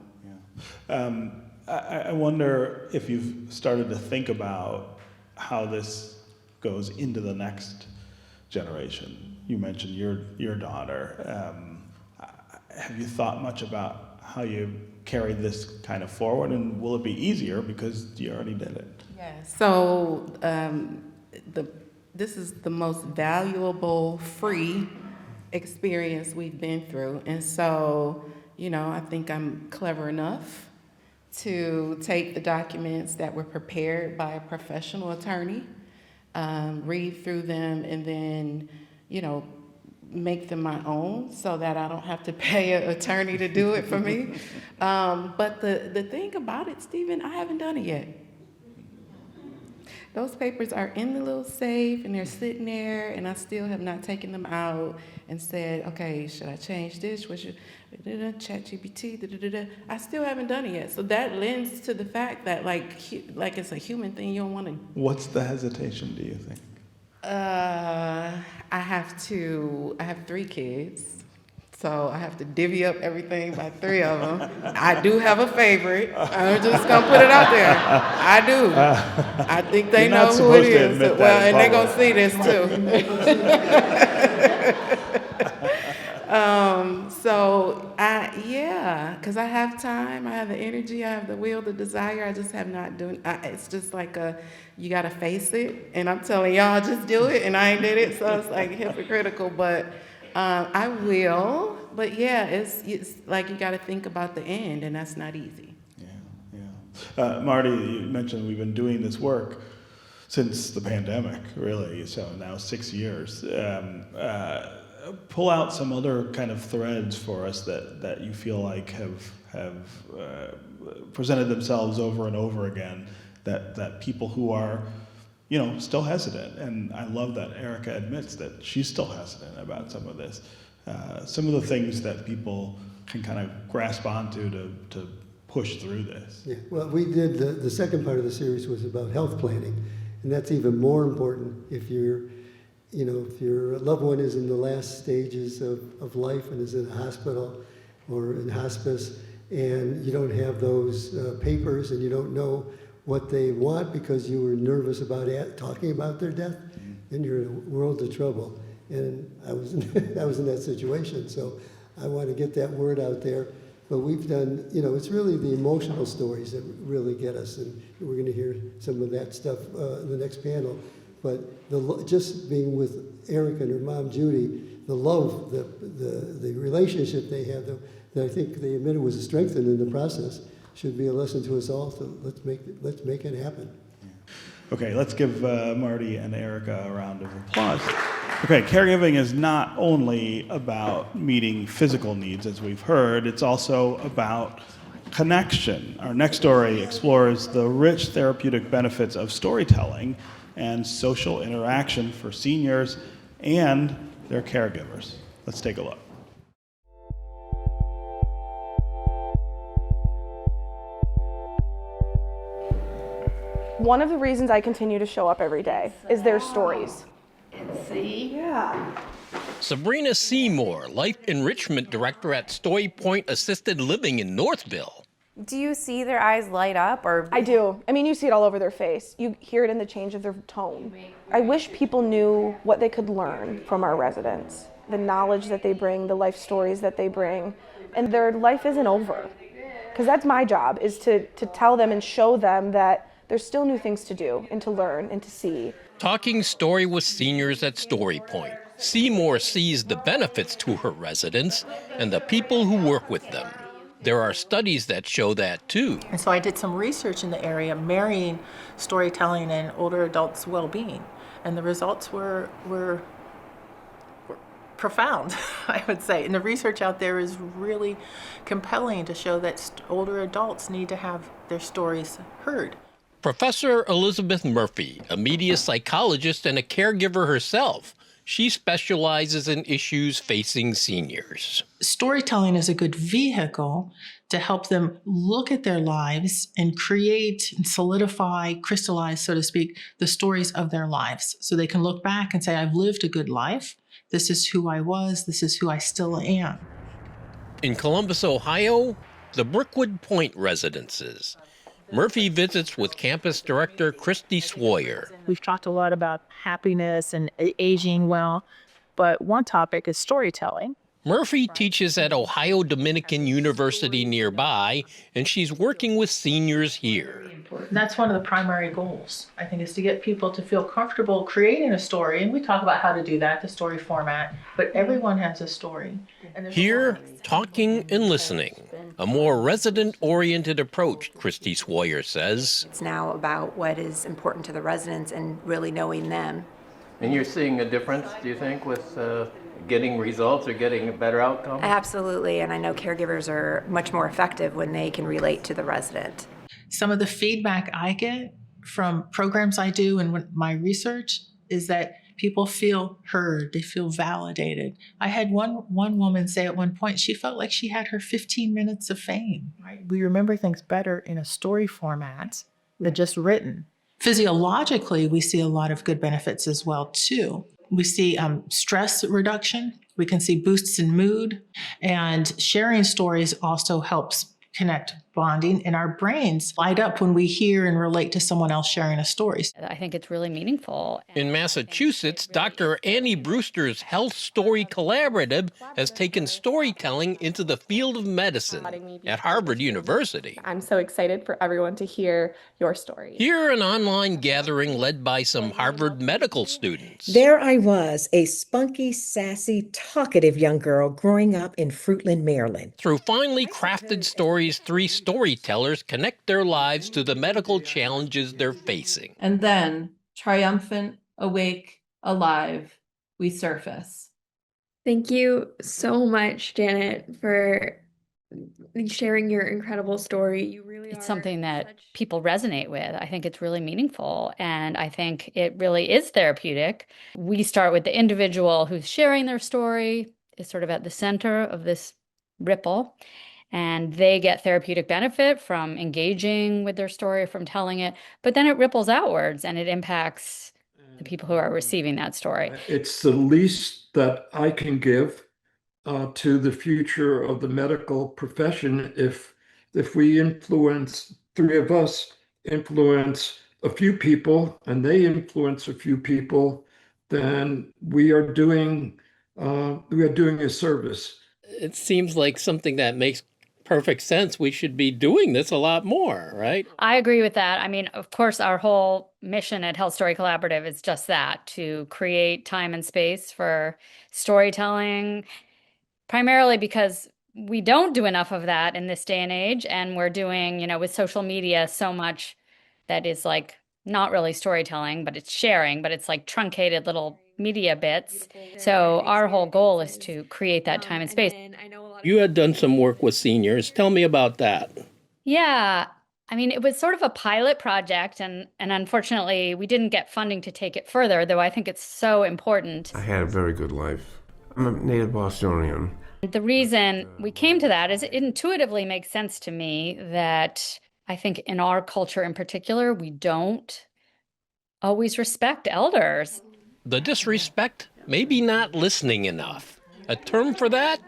I wonder if you've started to think about how this goes into the next generation. You mentioned your daughter. Have you thought much about how you carry this kind of forward, and will it be easier because you already did it? Yeah. So this is the most valuable free experience we've been through, and so, you know, I think I'm clever enough to take the documents that were prepared by a professional attorney, read through them, and then, you know, make them my own so that I don't have to pay an attorney to do it for me. But the thing about it, Stephen, I haven't done it yet. Those papers are in the little safe, and they're sitting there, and I still have not taken them out and said, okay, should I change this? What should ChatGPT? I still haven't done it yet. So that lends to the fact that, like it's a human thing. You don't want to. What's the hesitation, do you think? I have 3 kids. So I have to divvy up everything by 3 of them. I do have a favorite. I'm just gonna put it out there. I do. I think they know who it is. Well, and they're gonna see this too. So because I have time, I have the energy, I have the will, the desire. I just have not done. It's just like you gotta face it, and I'm telling y'all, just do it, and I ain't did it, so it's like hypocritical, but. I will, but yeah, it's like you got to think about the end, and that's not easy. Yeah. Marty, you mentioned we've been doing this work since the pandemic, really, so now 6 years. Pull out some other kind of threads for us that you feel like have presented themselves over and over again, that people who are, you know, still hesitant. And I love that Erica admits that she's still hesitant about some of this. Some of the things that people can kind of grasp onto to push through this. Yeah, well, we did, the second part of the series was about health planning, and that's even more important if if your loved one is in the last stages of life and is in a hospital or in hospice, and you don't have those papers and you don't know what they want because you were nervous about talking about their death, then you're in a world of trouble. And I was I was in that situation, so I want to get that word out there. But we've done, it's really the emotional stories that really get us, and we're going to hear some of that stuff in the next panel. But just being with Erica and her mom, Judy, the love, the relationship they have, that I think they admitted was strengthened in the process, should be a lesson to us all. So let's make it happen. Okay, let's give Marty and Erica a round of applause. Okay, caregiving is not only about meeting physical needs, as we've heard, it's also about connection. Our next story explores the rich therapeutic benefits of storytelling and social interaction for seniors and their caregivers. Let's take a look. One of the reasons I continue to show up every day is their stories. Sabrina Seymour, Life Enrichment Director at Story Point Assisted Living in Northville. Do you see their eyes light up? Or I do. I mean, you see it all over their face. You hear it in the change of their tone. I wish people knew what they could learn from our residents, the knowledge that they bring, the life stories that they bring, and their life isn't over. Because that's my job, is to tell them and show them that there's still new things to do and to learn and to see. Talking story with seniors at Story Point. Seymour sees the benefits to her residents and the people who work with them. There are studies that show that too. And so I did some research in the area, marrying storytelling and older adults' well-being. And the results were profound, I would say. And the research out there is really compelling to show that older adults need to have their stories heard. Professor Elizabeth Murphy, a media psychologist and a caregiver herself, she specializes in issues facing seniors. Storytelling is a good vehicle to help them look at their lives and create and solidify, crystallize, so to speak, the stories of their lives. So they can look back and say, I've lived a good life. This is who I was. This is who I still am. In Columbus, Ohio, the Brookwood Point residences. Murphy visits with campus director Christy Swoyer. We've talked a lot about happiness and aging well, but one topic is storytelling. Murphy teaches at Ohio Dominican University nearby, and she's working with seniors here. That's one of the primary goals, I think, is to get people to feel comfortable creating a story. And we talk about how to do that, the story format, but everyone has a story. Here, talking and listening. A more resident-oriented approach, Christy Swoyer says. It's now about what is important to the residents and really knowing them. And you're seeing a difference, do you think, with getting results or getting a better outcome? Absolutely, and I know caregivers are much more effective when they can relate to the resident. Some of the feedback I get from programs I do and my research is that people feel heard, they feel validated. I had one woman say at one point she felt like she had her 15 minutes of fame. Right? We remember things better in a story format than just written. Physiologically, we see a lot of good benefits as well, too. We see stress reduction. We can see boosts in mood. And sharing stories also helps connect bonding, and our brains light up when we hear and relate to someone else sharing a story. I think it's really meaningful. In Massachusetts, Dr. Annie Brewster's Health Story Collaborative has taken storytelling into the field of medicine at Harvard University. I'm so excited for everyone to hear your story. Here, an online gathering led by some Harvard medical students. There I was, a spunky, sassy, talkative young girl growing up in Fruitland, Maryland. Through finely crafted stories, 3 storytellers connect their lives to the medical challenges they're facing. And then, triumphant, awake, alive, we surface. Thank you so much, Janet, for sharing your incredible story. You really It's something that people resonate with. I think it's really meaningful, and I think it really is therapeutic. We start with the individual who's sharing their story, is sort of at the center of this ripple. and they get therapeutic benefit from engaging with their story, from telling it, but then it ripples outwards and it impacts the people who are receiving that story. It's the least that I can give to the future of the medical profession if we influence, three of us influence a few people and they influence a few people, then we are doing a service. It seems like something that makes perfect sense. We should be doing this a lot more, right? I agree with that. I mean, of course, our whole mission at Health Story Collaborative is just that, to create time and space for storytelling, primarily because we don't do enough of that in this day and age. And we're doing, with social media, so much that is like not really storytelling, but it's sharing, but it's like truncated little media bits. So our whole goal is to create that time and space. You had done some work with seniors. Tell me about that. Yeah. I mean, it was sort of a pilot project, and unfortunately, we didn't get funding to take it further, though I think it's so important. I had a very good life. I'm a native Bostonian. The reason we came to that is it intuitively makes sense to me that I think in our culture in particular, we don't always respect elders. The disrespect, maybe not listening enough. A term for that?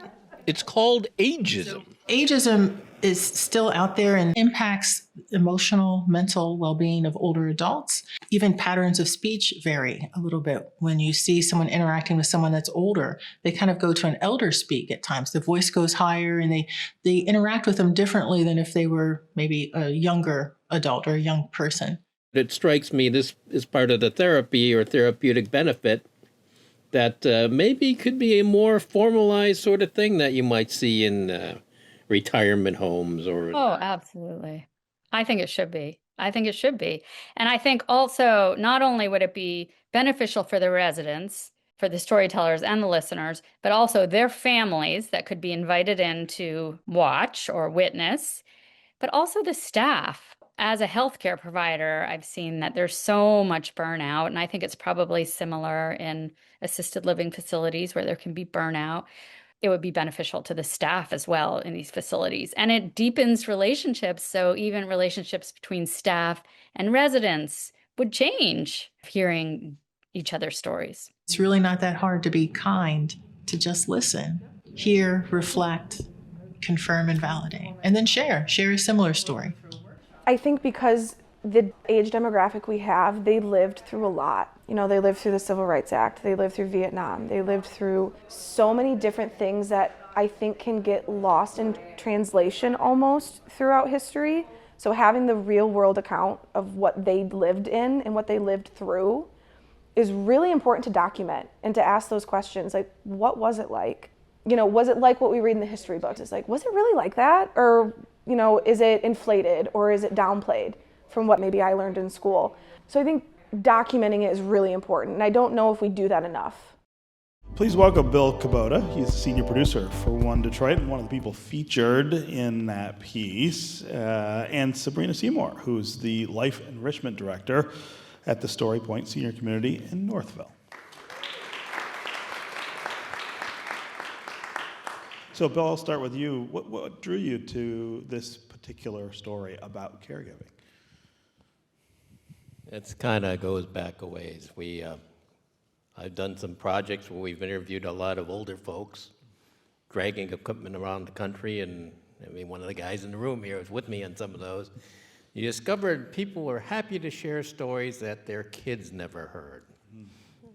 It's called ageism. Ageism is still out there and impacts emotional, mental well-being of older adults. Even patterns of speech vary a little bit. When you see someone interacting with someone that's older, they kind of go to an elder speak at times. The voice goes higher and they interact with them differently than if they were maybe a younger adult or a young person. It strikes me this is part of the therapy or therapeutic benefit that maybe could be a more formalized sort of thing that you might see in retirement homes or... Oh, absolutely. I think it should be. And I think also not only would it be beneficial for the residents, for the storytellers and the listeners, but also their families that could be invited in to watch or witness, but also the staff. As a healthcare provider, I've seen that there's so much burnout, and I think it's probably similar in assisted living facilities where there can be burnout. It would be beneficial to the staff as well in these facilities. And it deepens relationships. So even relationships between staff and residents would change hearing each other's stories. It's really not that hard to be kind, to just listen, hear, reflect, confirm, and validate, and then share a similar story. I think because the age demographic we have, they lived through a lot. They lived through the Civil Rights Act, they lived through Vietnam, they lived through so many different things that I think can get lost in translation almost throughout history. So having the real world account of what they lived in and what they lived through is really important to document and to ask those questions, like, what was it like? Was it like what we read in the history books? It's like, was it really like that? Or, is it inflated or is it downplayed from what maybe I learned in school? So I think documenting it is really important, and I don't know if we do that enough. Please welcome Bill Kubota. He's the senior producer for One Detroit and one of the people featured in that piece, and Sabrina Seymour, who's the Life Enrichment Director at the Story Point Senior Community in Northville. So, Bill, I'll start with you. What drew you to this particular story about caregiving? It kind of goes back a ways. I've done some projects where we've interviewed a lot of older folks, dragging equipment around the country, and one of the guys in the room here was with me on some of those. You discovered people were happy to share stories that their kids never heard.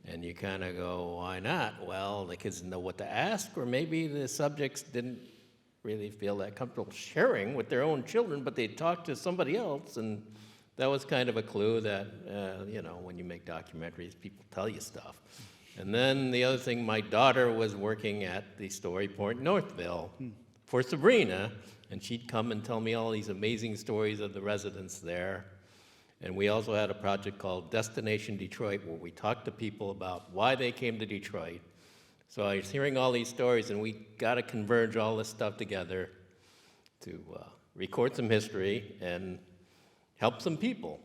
And you kind of go, why not? Well, the kids didn't know what to ask, or maybe the subjects didn't really feel that comfortable sharing with their own children, but they talked to somebody else, and that was kind of a clue that, when you make documentaries, people tell you stuff. And then the other thing, my daughter was working at the Story Point Northville for Sabrina, and she'd come and tell me all these amazing stories of the residents there. And we also had a project called Destination Detroit, where we talked to people about why they came to Detroit. So I was hearing all these stories, and we got to converge all this stuff together to record some history and help some people.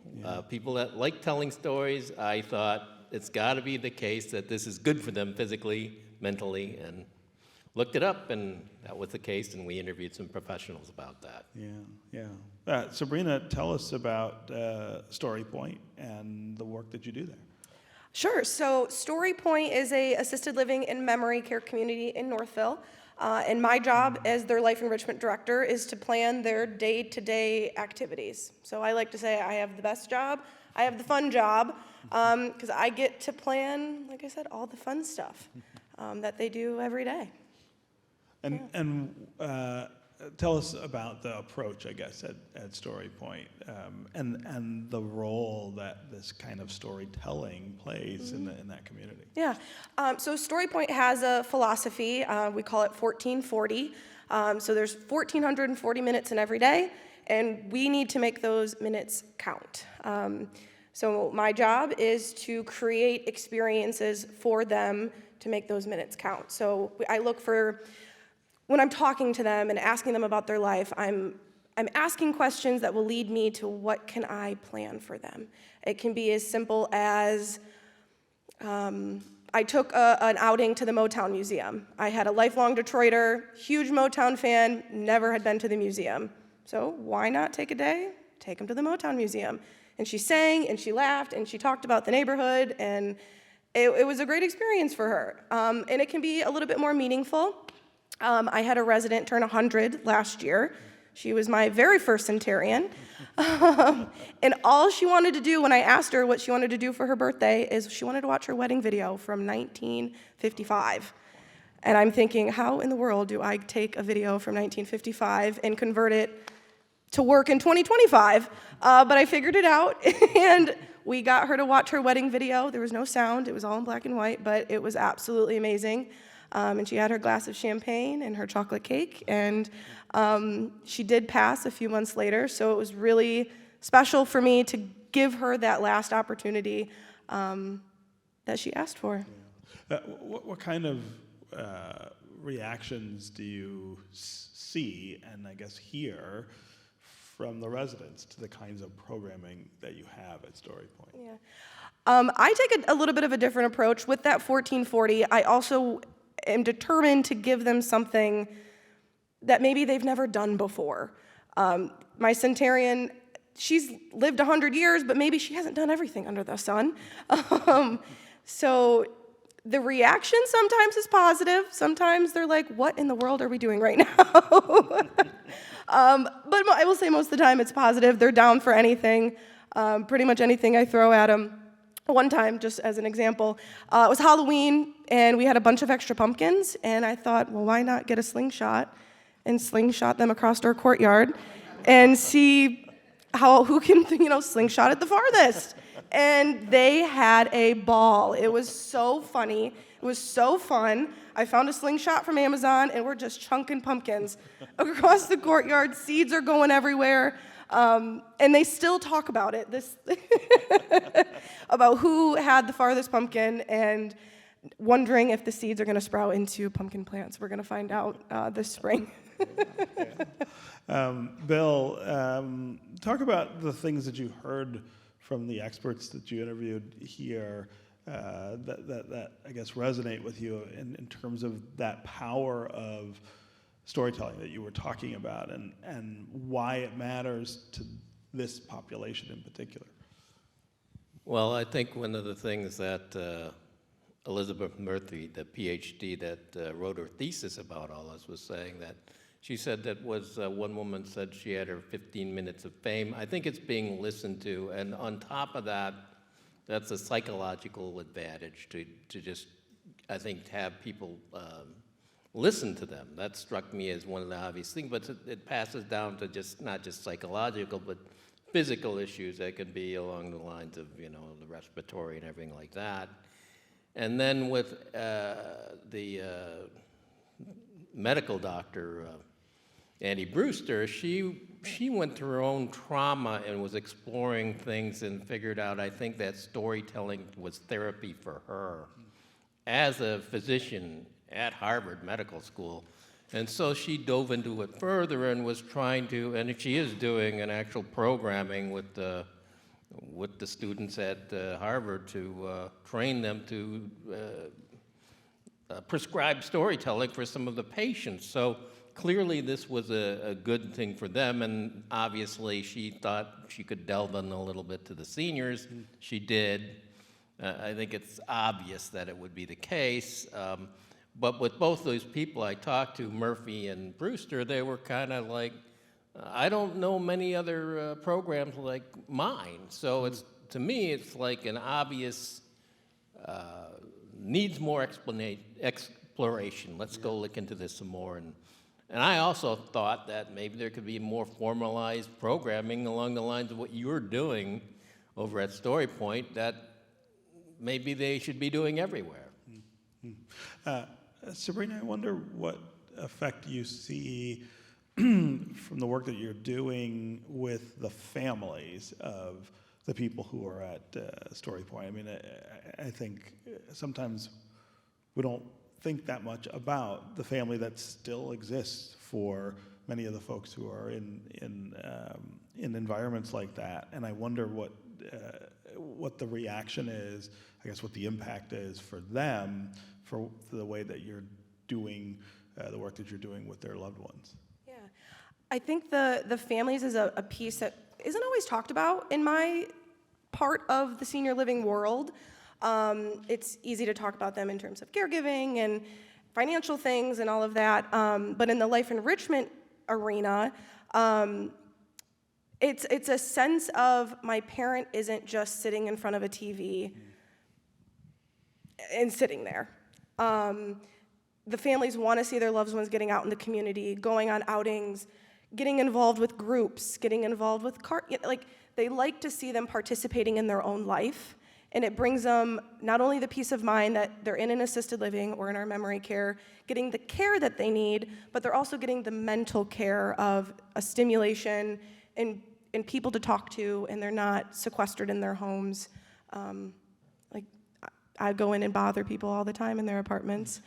People that like telling stories. I thought it's got to be the case that this is good for them physically, mentally, and looked it up, and that was the case, and we interviewed some professionals about that. Yeah. Sabrina, tell us about StoryPoint and the work that you do there. Sure. So StoryPoint is a assisted living and memory care community in Northville. And my job as their life enrichment director is to plan their day-to-day activities. So I like to say I have the best job, I have the fun job, because I get to plan, like I said, all the fun stuff that they do every day. And tell us about the approach, I guess, at StoryPoint, and the role that this kind of storytelling plays in that community. Yeah. So StoryPoint has a philosophy. We call it 1440. So there's 1,440 minutes in every day, and we need to make those minutes count. So my job is to create experiences for them to make those minutes count. So I look for, when I'm talking to them and asking them about their life, I'm asking questions that will lead me to what can I plan for them. It can be as simple as, I took an outing to the Motown Museum. I had a lifelong Detroiter, huge Motown fan, never had been to the museum. So why not take a day, take them to the Motown Museum? And she sang, and she laughed, and she talked about the neighborhood, and it was a great experience for her. And it can be a little bit more meaningful. I had a resident turn 100 last year. She was my very first centenarian. And all she wanted to do when I asked her what she wanted to do for her birthday is she wanted to watch her wedding video from 1955. And I'm thinking, how in the world do I take a video from 1955 and convert it to work in 2025? But I figured it out, and we got her to watch her wedding video. There was no sound. It was all in black and white, but it was absolutely amazing. And she had her glass of champagne and her chocolate cake, and she did pass a few months later, so it was really special for me to give her that last opportunity that she asked for. What kind of reactions do you see and I guess hear from the residents to the kinds of programming that you have at StoryPoint? Yeah. I take a little bit of a different approach. With that 1440, I also am determined to give them something that maybe they've never done before. My centenarian, she's lived 100 years, but maybe she hasn't done everything under the sun. So the reaction sometimes is positive. Sometimes they're like, what in the world are we doing right now? But I will say most of the time it's positive. They're down for anything, pretty much anything I throw at them. One time, just as an example, it was Halloween, and we had a bunch of extra pumpkins, and I thought, well, why not get a slingshot and slingshot them across our courtyard and see who can, slingshot it the farthest. And they had a ball. It was so funny. It was so fun. I found a slingshot from Amazon, and we're just chunking pumpkins across the courtyard. Seeds are going everywhere. And they still talk about it, about who had the farthest pumpkin and wondering if the seeds are going to sprout into pumpkin plants. We're going to find out this spring. Bill, talk about the things that you heard from the experts that you interviewed here that I guess resonate with you in terms of that power of storytelling that you were talking about and why it matters to this population in particular. Well, I think one of the things that Elizabeth Murphy, the PhD that wrote her thesis about all this, was saying that she said that one woman said she had her 15 minutes of fame. I think it's being listened to, and on top of that, that's a psychological advantage to just, I think, to have people listen to them. That struck me as one of the obvious things, but it passes down to just not just psychological, but physical issues that can be along the lines of, the respiratory and everything like that. And then with the medical doctor, Annie Brewster, she went through her own trauma and was exploring things and figured out, I think, that storytelling was therapy for her as a physician at Harvard Medical School. And so she dove into it further and was trying to, and she is doing an actual programming with the students at Harvard to train them to prescribed storytelling for some of the patients. So clearly this was a good thing for them, and obviously she thought she could delve in a little bit to the seniors. She did. I think it's obvious that it would be the case. But with both those people I talked to, Murphy and Brewster, they were kind of like, I don't know many other programs like mine. So it's, to me, it's like an obvious, needs more exploration. Let's go look into this some more. And I also thought that maybe there could be more formalized programming along the lines of what you're doing over at Story Point that maybe they should be doing everywhere. Sabrina, I wonder what effect you see from the work that you're doing with the families of the people who are at Story Point. I mean, I think sometimes we don't think that much about the family that still exists for many of the folks who are in environments like that. And I wonder what the reaction is, I guess what the impact is for them, for the way that you're doing the work that you're doing with their loved ones. Yeah, I think the families is a piece that isn't always talked about in my part of the senior living world. It's easy to talk about them in terms of caregiving and financial things and all of that, but in the life enrichment arena, it's a sense of my parent isn't just sitting in front of a TV and sitting there. The families want to see their loved ones getting out in the community, going on outings, getting involved with groups, getting involved with they like to see them participating in their own life, and it brings them not only the peace of mind that they're in an assisted living or in our memory care, getting the care that they need, but they're also getting the mental care of a stimulation and people to talk to, and they're not sequestered in their homes. I go in and bother people all the time in their apartments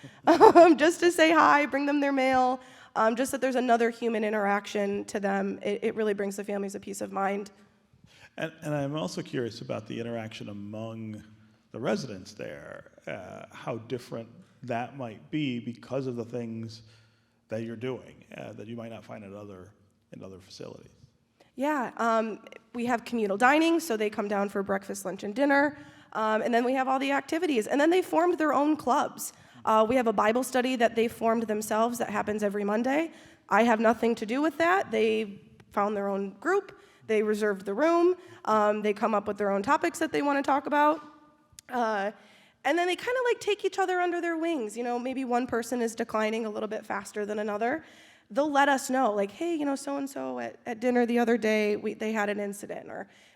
just to say hi, bring them their mail, just that there's another human interaction to them. It really brings the families a peace of mind. And I'm also curious about the interaction among the residents there, how different that might be because of the things that you're doing that you might not find in other facilities. Yeah, we have communal dining, so they come down for breakfast, lunch, and dinner. And then we have all the activities. And then they formed their own clubs. We have a Bible study that they formed themselves that happens every Monday. I have nothing to do with that. They found their own group. They reserved the room. They come up with their own topics that they want to talk about. And then they kind of take each other under their wings. You know, maybe one person is declining a little bit faster than another. They'll let us know, hey, so-and-so at dinner the other day, they had an incident.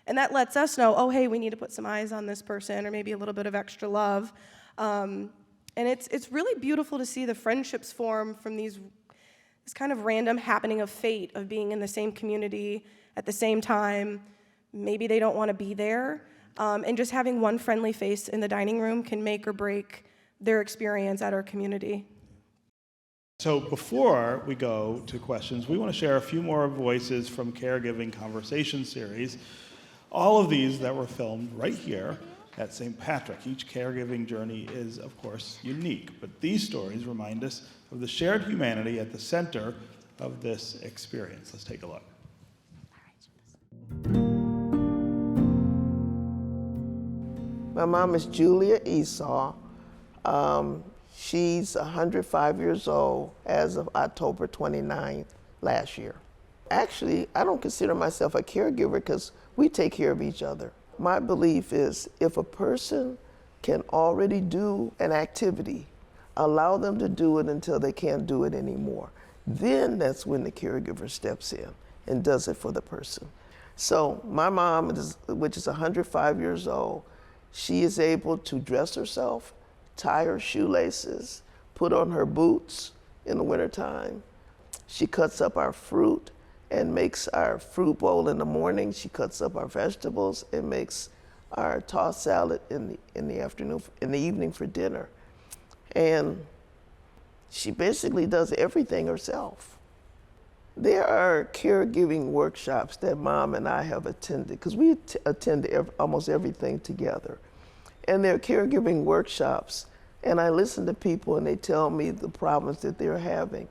And that lets us know, oh, hey, we need to put some eyes on this person, or maybe a little bit of extra love. And it's really beautiful to see the friendships form from this kind of random happening of fate of being in the same community at the same time. Maybe they don't want to be there. And just having one friendly face in the dining room can make or break their experience at our community. So before we go to questions, we want to share a few more voices from Caregiving Conversation series. All of these that were filmed right here at St. Patrick. Each caregiving journey is, of course, unique, but these stories remind us of the shared humanity at the center of this experience. Let's take a look. My mom is Julia Esau. She's 105 years old as of October 29th last year. Actually, I don't consider myself a caregiver because we take care of each other. My belief is if a person can already do an activity, allow them to do it until they can't do it anymore. Then that's when the caregiver steps in and does it for the person. So my mom, which is 105 years old, she is able to dress herself, tie her shoelaces, put on her boots in the wintertime. She cuts up our fruit and makes our fruit bowl in the morning. She cuts up our vegetables and makes our tossed salad in the afternoon, in the evening for dinner. And she basically does everything herself. There are caregiving workshops that Mom and I have attended, because we attend almost everything together. And there are caregiving workshops And I listen to people and they tell me the problems that they're having.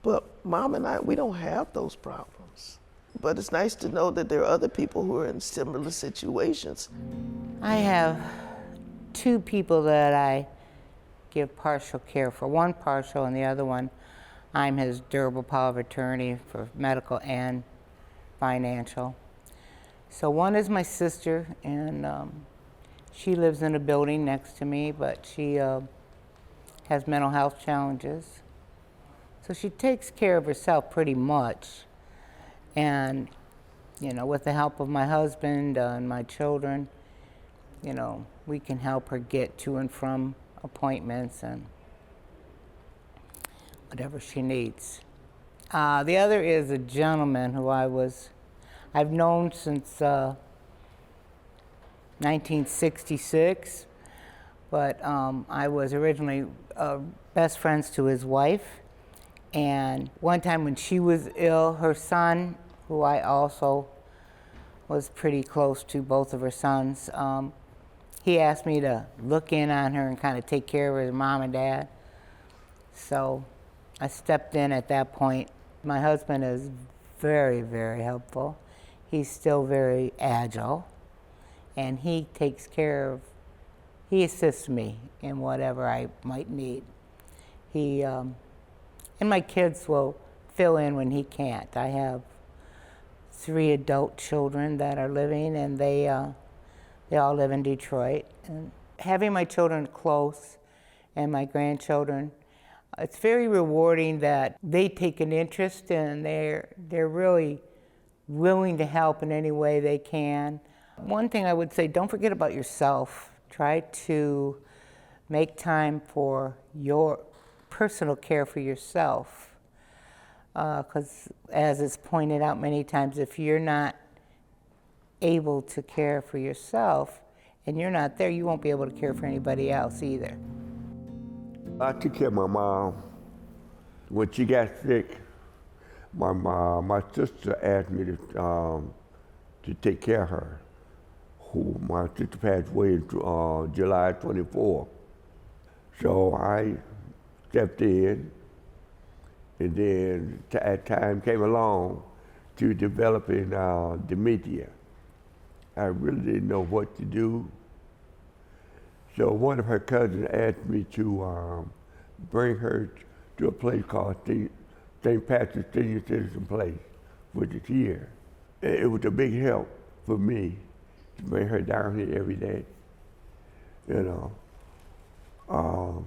But Mom and I, we don't have those problems. But it's nice to know that there are other people who are in similar situations. I have two people that I give partial care for. One partial and the other one, I'm his durable power of attorney for medical and financial. So one is my sister, and she lives in a building next to me, but she has mental health challenges. So she takes care of herself pretty much. And, you know, with the help of my husband and my children, you know, we can help her get to and from appointments and whatever she needs. The other is a gentleman who I've known since 1966, but I was originally best friends to his wife. And one time when she was ill, her son, who I also was pretty close to, both of her sons, he asked me to look in on her and kind of take care of her mom and dad. So I stepped in at that point. My husband is very, very helpful. He's still very agile, and he assists me in whatever I might need. And my kids will fill in when he can't. I have 3 adult children that are living, and they all live in Detroit. And having my children close and my grandchildren, it's very rewarding that they take an interest and they're really willing to help in any way they can. One thing I would say, don't forget about yourself. Try to make time for your personal care for yourself. Because as it's pointed out many times, if you're not able to care for yourself and you're not there, you won't be able to care for anybody else either. I took care of my mom. When she got sick, my sister asked me to take care of her. My sister passed away in July 24. So I stepped in, and then time came along to developing dementia. I really didn't know what to do. So one of her cousins asked me to bring her to a place called St. Patrick's Senior Citizen Place, which is here. It was a big help for me to bring her down here every day, you know.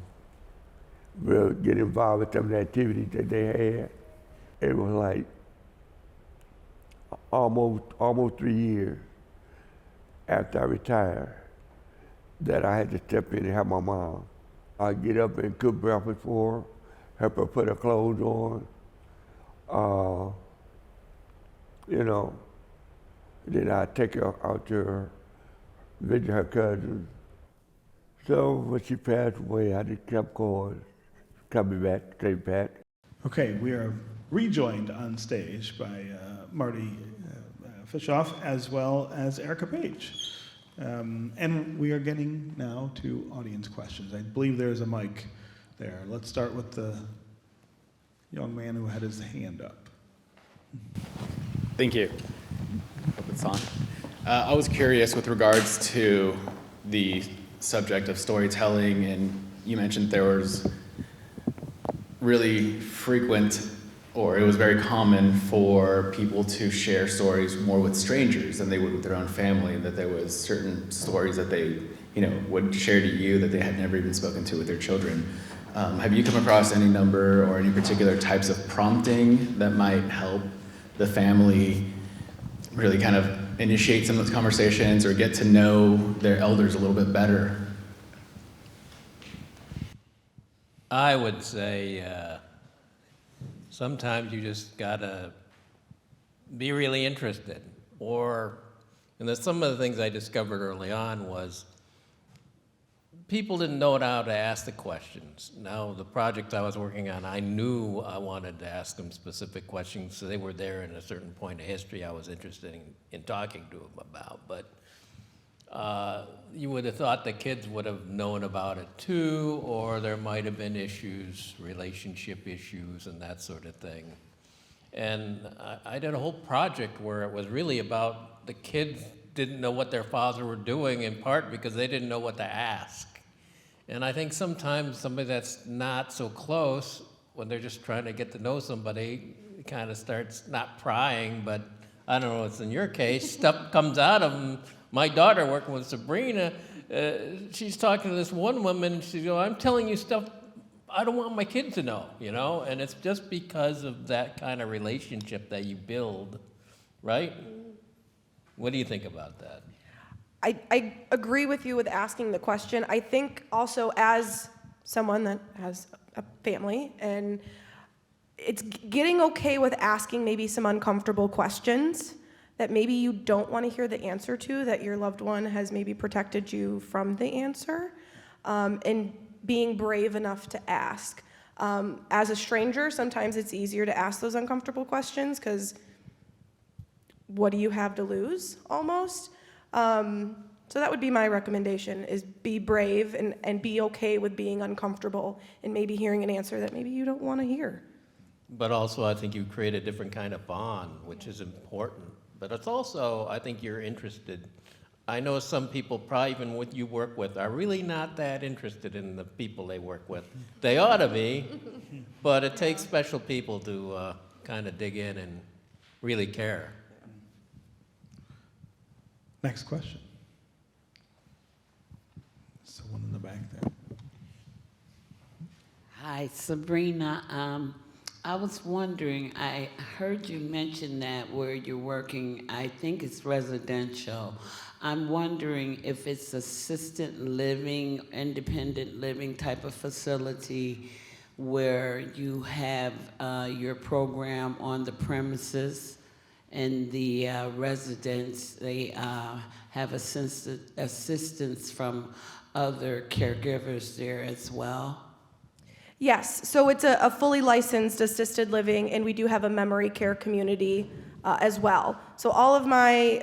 We'll get involved with some of the activities that they had. It was like almost 3 years after I retired that I had to step in and help my mom. I'd get up and cook breakfast for her, help her put her clothes on, you know. Then I'd take her out to visit her cousins. So when she passed away, I just kept going, coming back to St. Pat. Okay, we are rejoined on stage by Marty Fischoff as well as Erica Page. And we are getting now to audience questions. I believe there's a mic there. Let's start with the young man who had his hand up. Thank you. Hope it's on. I was curious with regards to the subject of storytelling, and you mentioned there was really frequent, or it was very common for people to share stories more with strangers than they would with their own family, and that there was certain stories that they, you know, would share to you that they had never even spoken to with their children. Have you come across any number or any particular types of prompting that might help the family really kind of initiate some of those conversations or get to know their elders a little bit better? I would say sometimes you just gotta be really interested. And some of the things I discovered early on was people didn't know how to ask the questions. Now, the project I was working on, I knew I wanted to ask them specific questions, so they were there in a certain point of history I was interested in talking to them about. But you would have thought the kids would have known about it too, or there might have been issues, relationship issues and that sort of thing. And I did a whole project where it was really about the kids didn't know what their fathers were doing, in part because they didn't know what to ask. And I think sometimes somebody that's not so close, when they're just trying to get to know somebody, kind of starts not prying, but I don't know, it's in your case, stuff comes out of them. My daughter, working with Sabrina, she's talking to this one woman, she goes, I'm telling you stuff I don't want my kid to know, you know? And it's just because of that kind of relationship that you build, right? What do you think about that? I agree with you with asking the question. I think also as someone that has a family, and it's getting okay with asking maybe some uncomfortable questions that maybe you don't want to hear the answer to, that your loved one has maybe protected you from the answer, and being brave enough to ask. As a stranger, sometimes it's easier to ask those uncomfortable questions because what do you have to lose, almost? So that would be my recommendation, is be brave and be okay with being uncomfortable and maybe hearing an answer that maybe you don't want to hear. But also, I think you create a different kind of bond, which is important. But it's also, I think you're interested. I know some people, probably even what you work with, are really not that interested in the people they work with. They ought to be, but it takes special people to kind of dig in and really care. Next question. Someone in the back there. Hi, Sabrina. I was wondering, I heard you mention that where you're working, I think it's residential. I'm wondering if it's assisted living, independent living type of facility where you have your program on the premises and the residents, they have assistance from other caregivers there as well. Yes, so it's a fully licensed assisted living, and we do have a memory care community as well. So all of my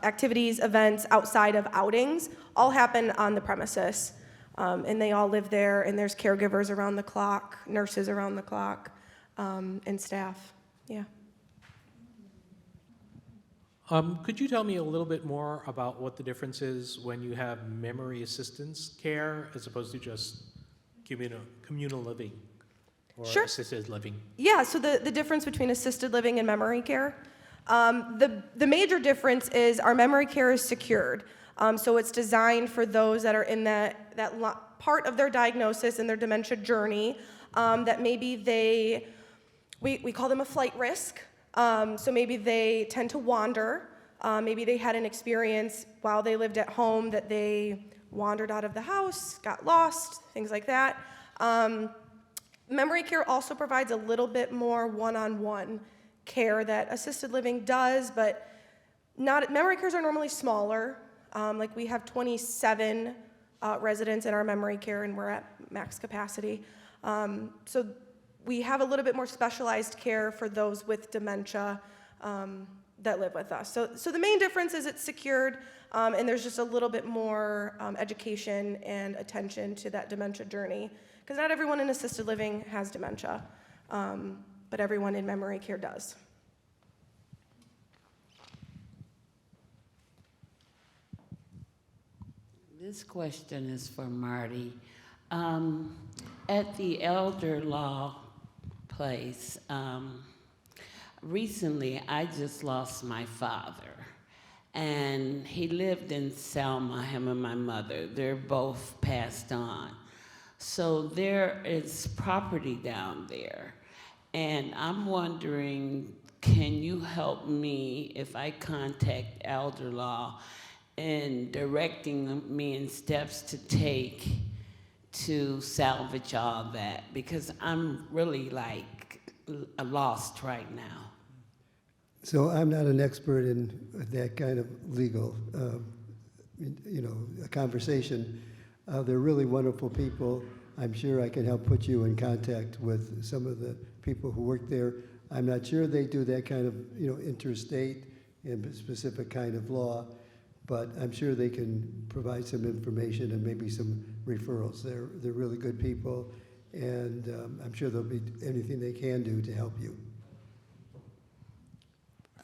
activities, events outside of outings, all happen on the premises. And they all live there, and there's caregivers around the clock, nurses around the clock, and staff, yeah. Could you tell me a little bit more about what the difference is when you have memory assistance care as opposed to just communal living or Sure. assisted living? Yeah, so the difference between assisted living and memory care, the major difference is our memory care is secured. So it's designed for those that are in that part of their diagnosis and their dementia journey that maybe we call them a flight risk. So maybe they tend to wander. Maybe they had an experience while they lived at home that they wandered out of the house, got lost, things like that. Memory care also provides a little bit more one-on-one care that assisted living does, but memory cares are normally smaller. Like we have 27 residents in our memory care, and we're at max capacity. So we have a little bit more specialized care for those with dementia that live with us. So the main difference is it's secured, and there's just a little bit more education and attention to that dementia journey. Because not everyone in assisted living has dementia, but everyone in memory care does. This question is for Marty. At the elder law place, recently I just lost my father, and he lived in Selma, him and my mother. They're both passed on. So there is property down there, and I'm wondering, can you help me if I contact elder law in directing me in steps to take to salvage all that? Because I'm really lost right now. So I'm not an expert in that kind of legal, a conversation. They're really wonderful people. I'm sure I can help put you in contact with some of the people who work there. I'm not sure they do that kind of, interstate and specific kind of law, but I'm sure they can provide some information and maybe some referrals. They're really good people, and I'm sure there'll be anything they can do to help you.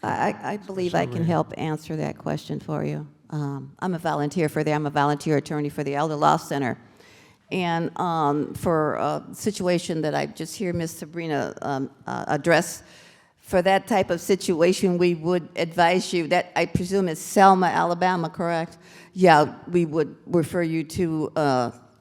I believe I can help answer that question for you. I'm a volunteer for I'm a volunteer attorney for the Elder Law Center. And for a situation that I just hear Ms. Sabrina address, for that type of situation, we would advise you, that I presume is Selma, Alabama, correct? Yeah, we would refer you to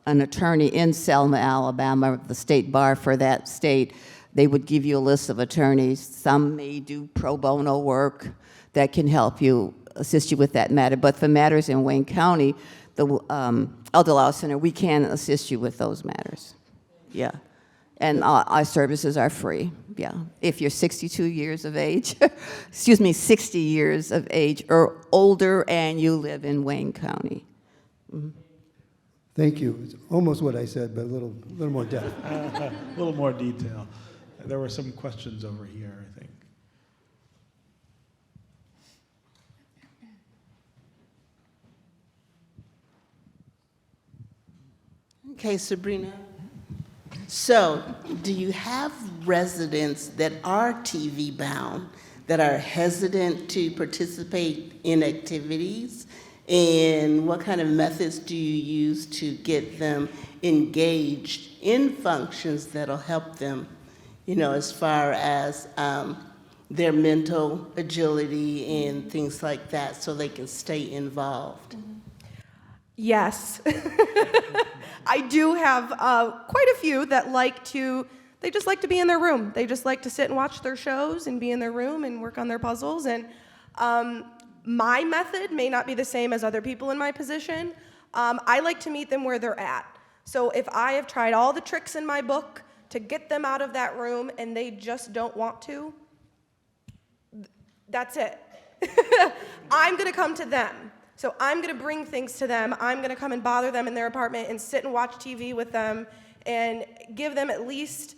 an attorney in Selma, Alabama, the state bar for that state. They would give you a list of attorneys. Some may do pro bono work that can help you, assist you with that matter. But for matters in Wayne County, the Elder Law Center, we can assist you with those matters. Yeah. And our services are free. Yeah. If you're 62 years of age, 60 years of age or older and you live in Wayne County. Mm-hmm. Thank you. It's almost what I said, but a little more depth. A little more detail. There were some questions over here, I think. Okay, Sabrina. So, do you have residents that are TV bound that are hesitant to participate in activities? And what kind of methods do you use to get them engaged in functions that'll help them, as far as their mental agility and things like that, so they can stay involved? Yes. I do have quite a few that they just like to be in their room. They just like to sit and watch their shows and be in their room and work on their puzzles. And my method may not be the same as other people in my position. I like to meet them where they're at. So if I have tried all the tricks in my book to get them out of that room and they just don't want to, that's it. I'm going to come to them. So I'm going to bring things to them. I'm going to come and bother them in their apartment and sit and watch TV with them and give them at least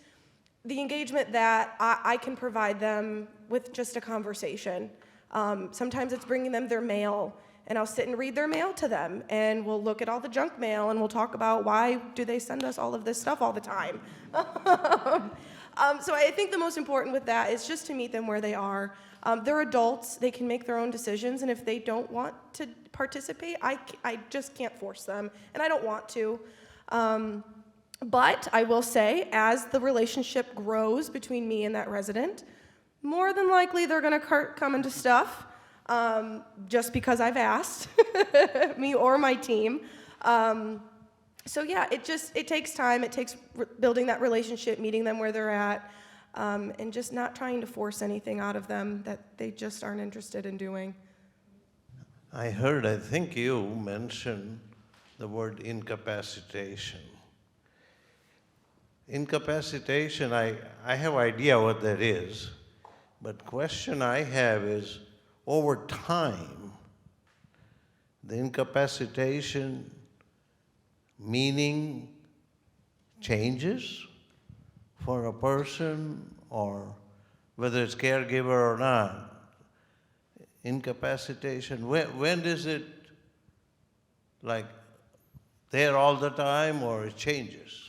the engagement that I can provide them with just a conversation. Sometimes it's bringing them their mail, and I'll sit and read their mail to them, and we'll look at all the junk mail, and we'll talk about why do they send us all of this stuff all the time. So I think the most important with that is just to meet them where they are. They're adults. They can make their own decisions, and if they don't want to participate, I just can't force them, and I don't want to. But I will say, as the relationship grows between me and that resident, more than likely they're going to come into stuff just because I've asked, me or my team. So yeah, it takes time. It takes building that relationship, meeting them where they're at, and just not trying to force anything out of them that they just aren't interested in doing. I think you mentioned the word incapacitation. Incapacitation, I have idea what that is, but question I have is, over time, the incapacitation meaning changes for a person, or whether it's caregiver or not. Incapacitation, when is it like there all the time, or it changes?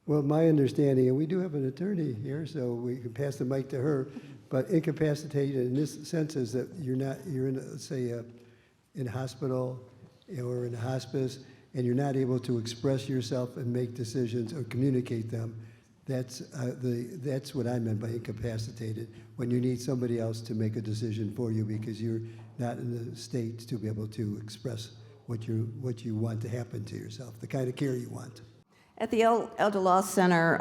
Well, my understanding, and we do have an attorney here, so we can pass the mic to her, but incapacitated in this sense is that you're in, let's say, in a hospital or in a hospice, and you're not able to express yourself and make decisions or communicate them. That's what I meant by incapacitated, when you need somebody else to make a decision for you because you're not in the state to be able to express what you want to happen to yourself, the kind of care you want. At the Elder Law Center,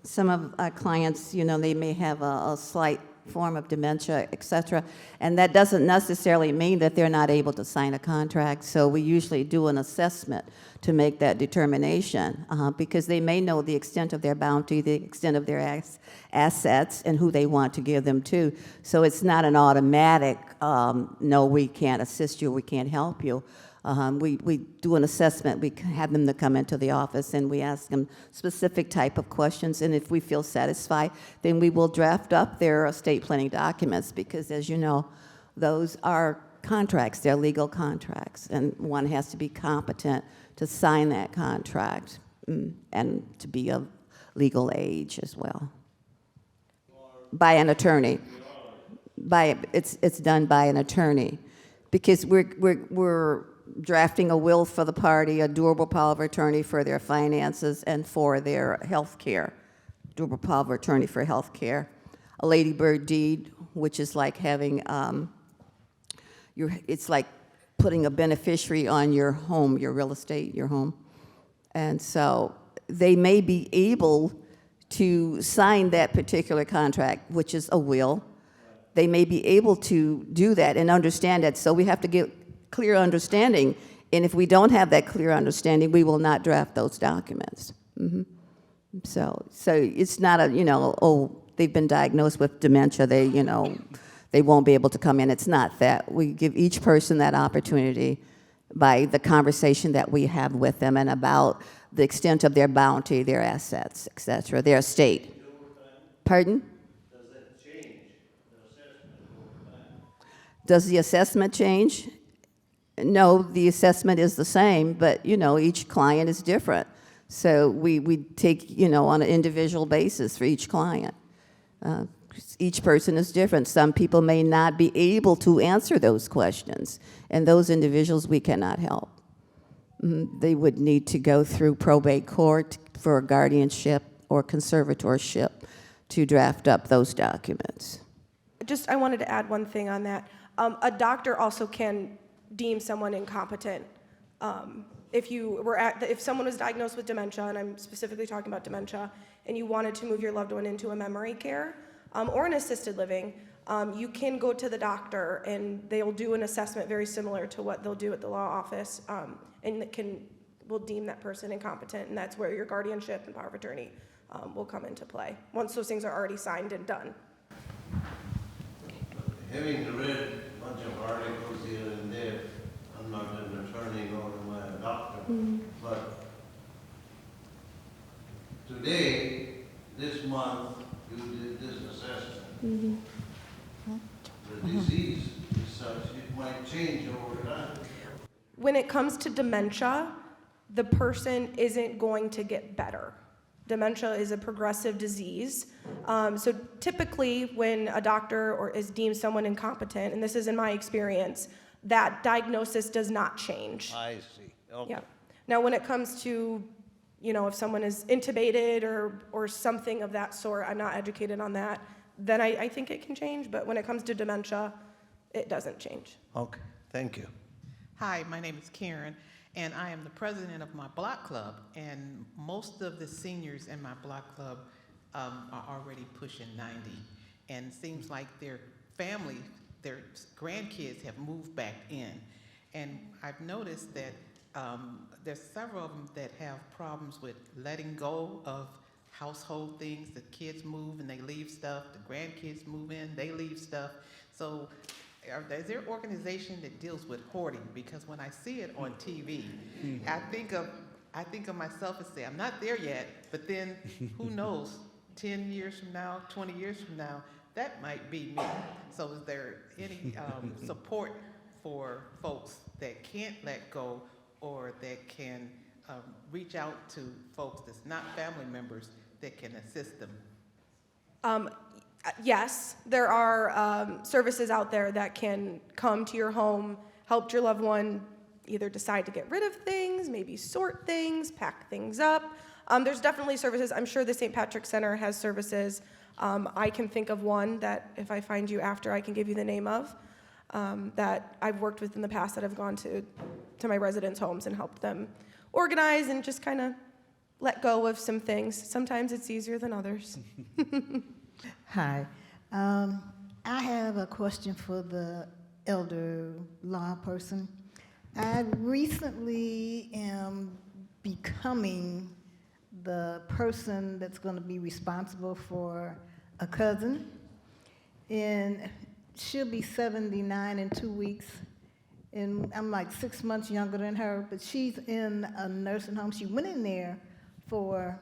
some of our clients, they may have a slight form of dementia, et cetera, and that doesn't necessarily mean that they're not able to sign a contract. So we usually do an assessment to make that determination because they may know the extent of their bounty, the extent of their assets, and who they want to give them to. So it's not an automatic, no, we can't assist you, we can't help you. We do an assessment. We have them to come into the office, and we ask them specific type of questions. And if we feel satisfied, then we will draft up their estate planning documents because, as you know, those are contracts, they're legal contracts, and one has to be competent to sign that contract and to be of legal age as well. By an attorney. It's done by an attorney, because we're drafting a will for the party, a durable power of attorney for their finances and for their health care. Durable power of attorney for health care. A ladybird deed, which is like having, it's like putting a beneficiary on your home, your real estate, your home. And so they may be able to sign that particular contract, which is a will. They may be able to do that and understand that. So we have to get clear understanding. And if we don't have that clear understanding, we will not draft those documents. So it's not a, oh, they've been diagnosed with dementia, they won't be able to come in. It's not that. We give each person that opportunity by the conversation that we have with them and about the extent of their bounty, their assets, et cetera, their estate. Pardon? Does that change the assessment over time? Does the assessment change? No, the assessment is the same, but each client is different. So we take, on an individual basis for each client. Each person is different. Some people may not be able to answer those questions, and those individuals we cannot help. They would need to go through probate court for guardianship or conservatorship to draft up those documents. I wanted to add one thing on that. A doctor also can deem someone incompetent. If someone was diagnosed with dementia, and I'm specifically talking about dementia, and you wanted to move your loved one into a memory care or an assisted living, you can go to the doctor and they'll do an assessment very similar to what they'll do at the law office, and will deem that person incompetent, and that's where your guardianship and power of attorney will come into play once those things are already signed and done. Having read a bunch of articles here and there, I'm not an attorney nor am I a doctor, but today, this month, you did this assessment. The disease is such, it might change over time. When it comes to dementia, the person isn't going to get better. Dementia is a progressive disease. So typically when a doctor is deemed someone incompetent, and this is in my experience, that diagnosis does not change. I see. Okay. Yeah. Now when it comes to, if someone is intubated or something of that sort, I'm not educated on that, then I think it can change, but when it comes to dementia, it doesn't change. Okay, thank you. Hi, my name is Karen, and I am the president of my block club, and most of the seniors in my block club are already pushing 90, and it seems like their family, their grandkids have moved back in. And I've noticed that there's several of them that have problems with letting go of household things. The kids move and they leave stuff, the grandkids move in, they leave stuff. So is there an organization that deals with hoarding? Because when I see it on TV, I think of myself and say, I'm not there yet, but then who knows, 10 years from now, 20 years from now, that might be me. So is there any support for folks that can't let go or that can reach out to folks that's not family members that can assist them? Yes, there are services out there that can come to your home, help your loved one either decide to get rid of things, maybe sort things, pack things up. There's definitely services. I'm sure the St. Patrick Center has services. I can think of one that if I find you after, I can give you the name of, that I've worked with in the past that have gone to my residents' homes and helped them organize and just kind of let go of some things. Sometimes it's easier than others. Hi. I have a question for the elder law person. I recently am becoming the person that's going to be responsible for a cousin, and she'll be 79 in 2 weeks, and I'm like 6 months younger than her, but she's in a nursing home. She went in there for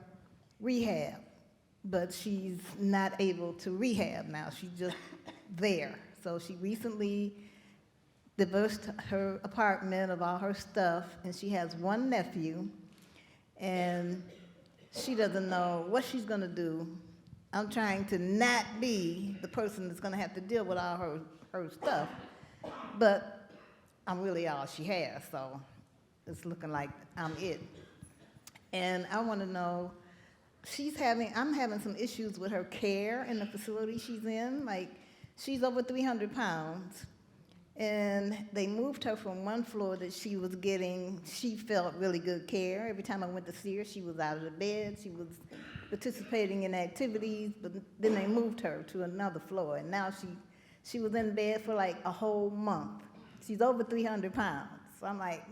rehab, but she's not able to rehab now. She's just there. So she recently divorced her apartment of all her stuff, and she has one nephew, and she doesn't know what she's going to do. I'm trying to not be the person that's going to have to deal with all her stuff, but I'm really all she has, so it's looking like I'm it. And I want to know, I'm having some issues with her care in the facility she's in. Like, she's over 300 pounds, and they moved her from one floor that she was getting, she felt really good care. Every time I went to see her, she was out of the bed, she was participating in activities, but then they moved her to another floor, and now she was in bed for like a whole month. She's over 300 pounds. So I'm like,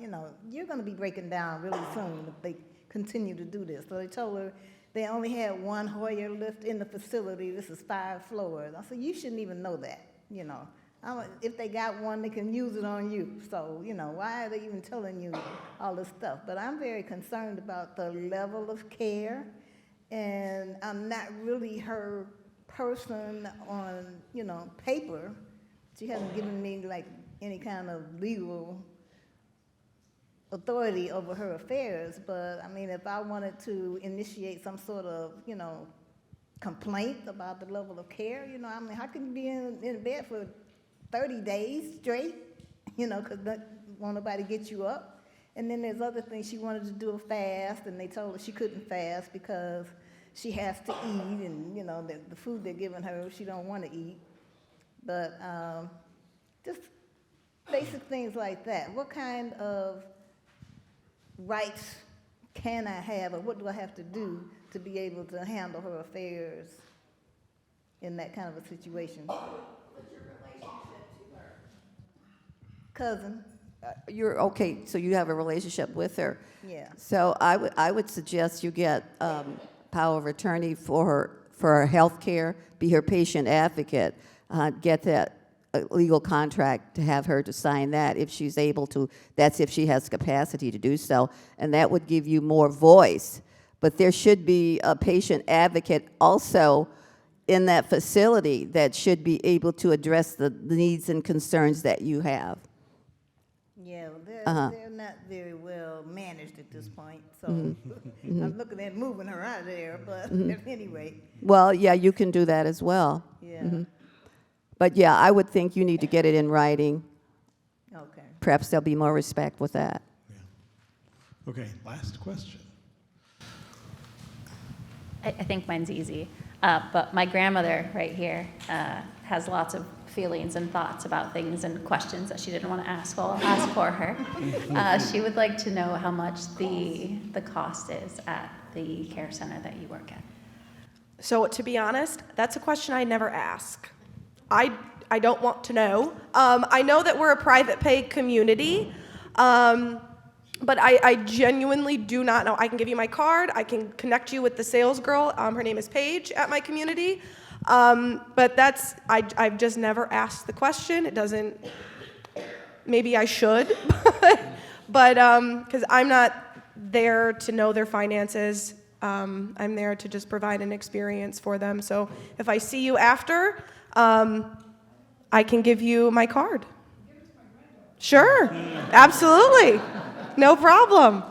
you're gonna be breaking down really soon if they continue to do this. So they told her they only had one Hoyer lift in the facility. This is 5 floors. I said, you shouldn't even know that, If they got one, they can use it on you. So, why are they even telling you all this stuff? But I'm very concerned about the level of care, and I'm not really her person on, paper. She hasn't given me like any kind of legal authority over her affairs, but I mean, if I wanted to initiate some sort of, complaint about the level of care, how can you be in bed for 30 days straight, because won't nobody get you up? And then there's other things. She wanted to do a fast, and they told her she couldn't fast because she has to eat, and the food they're giving her, she don't want to eat. But just basic things like that. What kind of rights can I have, or what do I have to do to be able to handle her affairs in that kind of a situation? What's your relationship to her? Cousin. You're okay, so you have a relationship with her. Yeah. So I would suggest you get power of attorney for her health care, be her patient advocate, get that legal contract to have her to sign that if she's able to. That's if she has capacity to do so, and that would give you more voice. But there should be a patient advocate also in that facility that should be able to address the needs and concerns that you have. Yeah, they're not very well managed at this point, so I'm looking at moving her out of there, but anyway. Well, yeah, you can do that as well. Yeah. But yeah, I would think you need to get it in writing. Okay. Perhaps there'll be more respect with that. Yeah. Okay, last question. I think mine's easy. But my grandmother right here has lots of feelings and thoughts about things and questions that she didn't want to ask. Well, I'll ask for her. She would like to know how much the cost is at the care center that you work at. So to be honest, that's a question I never ask. I don't want to know. I know that we're a private pay community, but I genuinely do not know. I can give you my card. I can connect you with the sales girl. Her name is Paige at my community. But I've just never asked the question. It doesn't, maybe I should, but because I'm not there to know their finances. I'm there to just provide an experience for them. So if I see you after, I can give you my card. Sure, absolutely. No problem.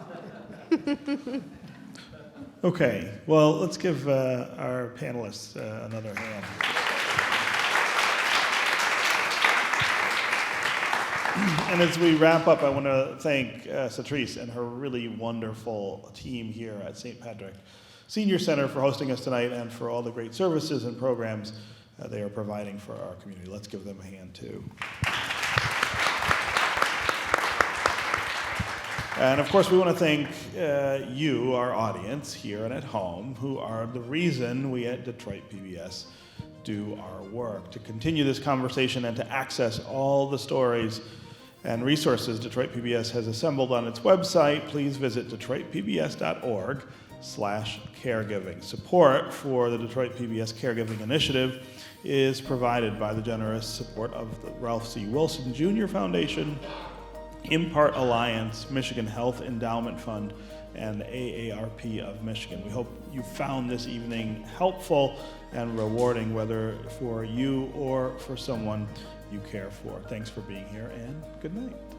Okay, well, let's give our panelists another hand. And as we wrap up, I want to thank Satrice and her really wonderful team here at St. Patrick Senior Center for hosting us tonight and for all the great services and programs they are providing for our community. Let's give them a hand, too. And of course, we want to thank you, our audience here and at home, who are the reason we at Detroit PBS do our work. To continue this conversation and to access all the stories and resources Detroit PBS has assembled on its website, please visit detroitpbs.org/caregiving. Support for the Detroit PBS Caregiving Initiative is provided by the generous support of the Ralph C. Wilson Jr. Foundation, Impart Alliance, Michigan Health Endowment Fund, and AARP of Michigan. We hope you found this evening helpful and rewarding, whether for you or for someone you care for. Thanks for being here, and good night.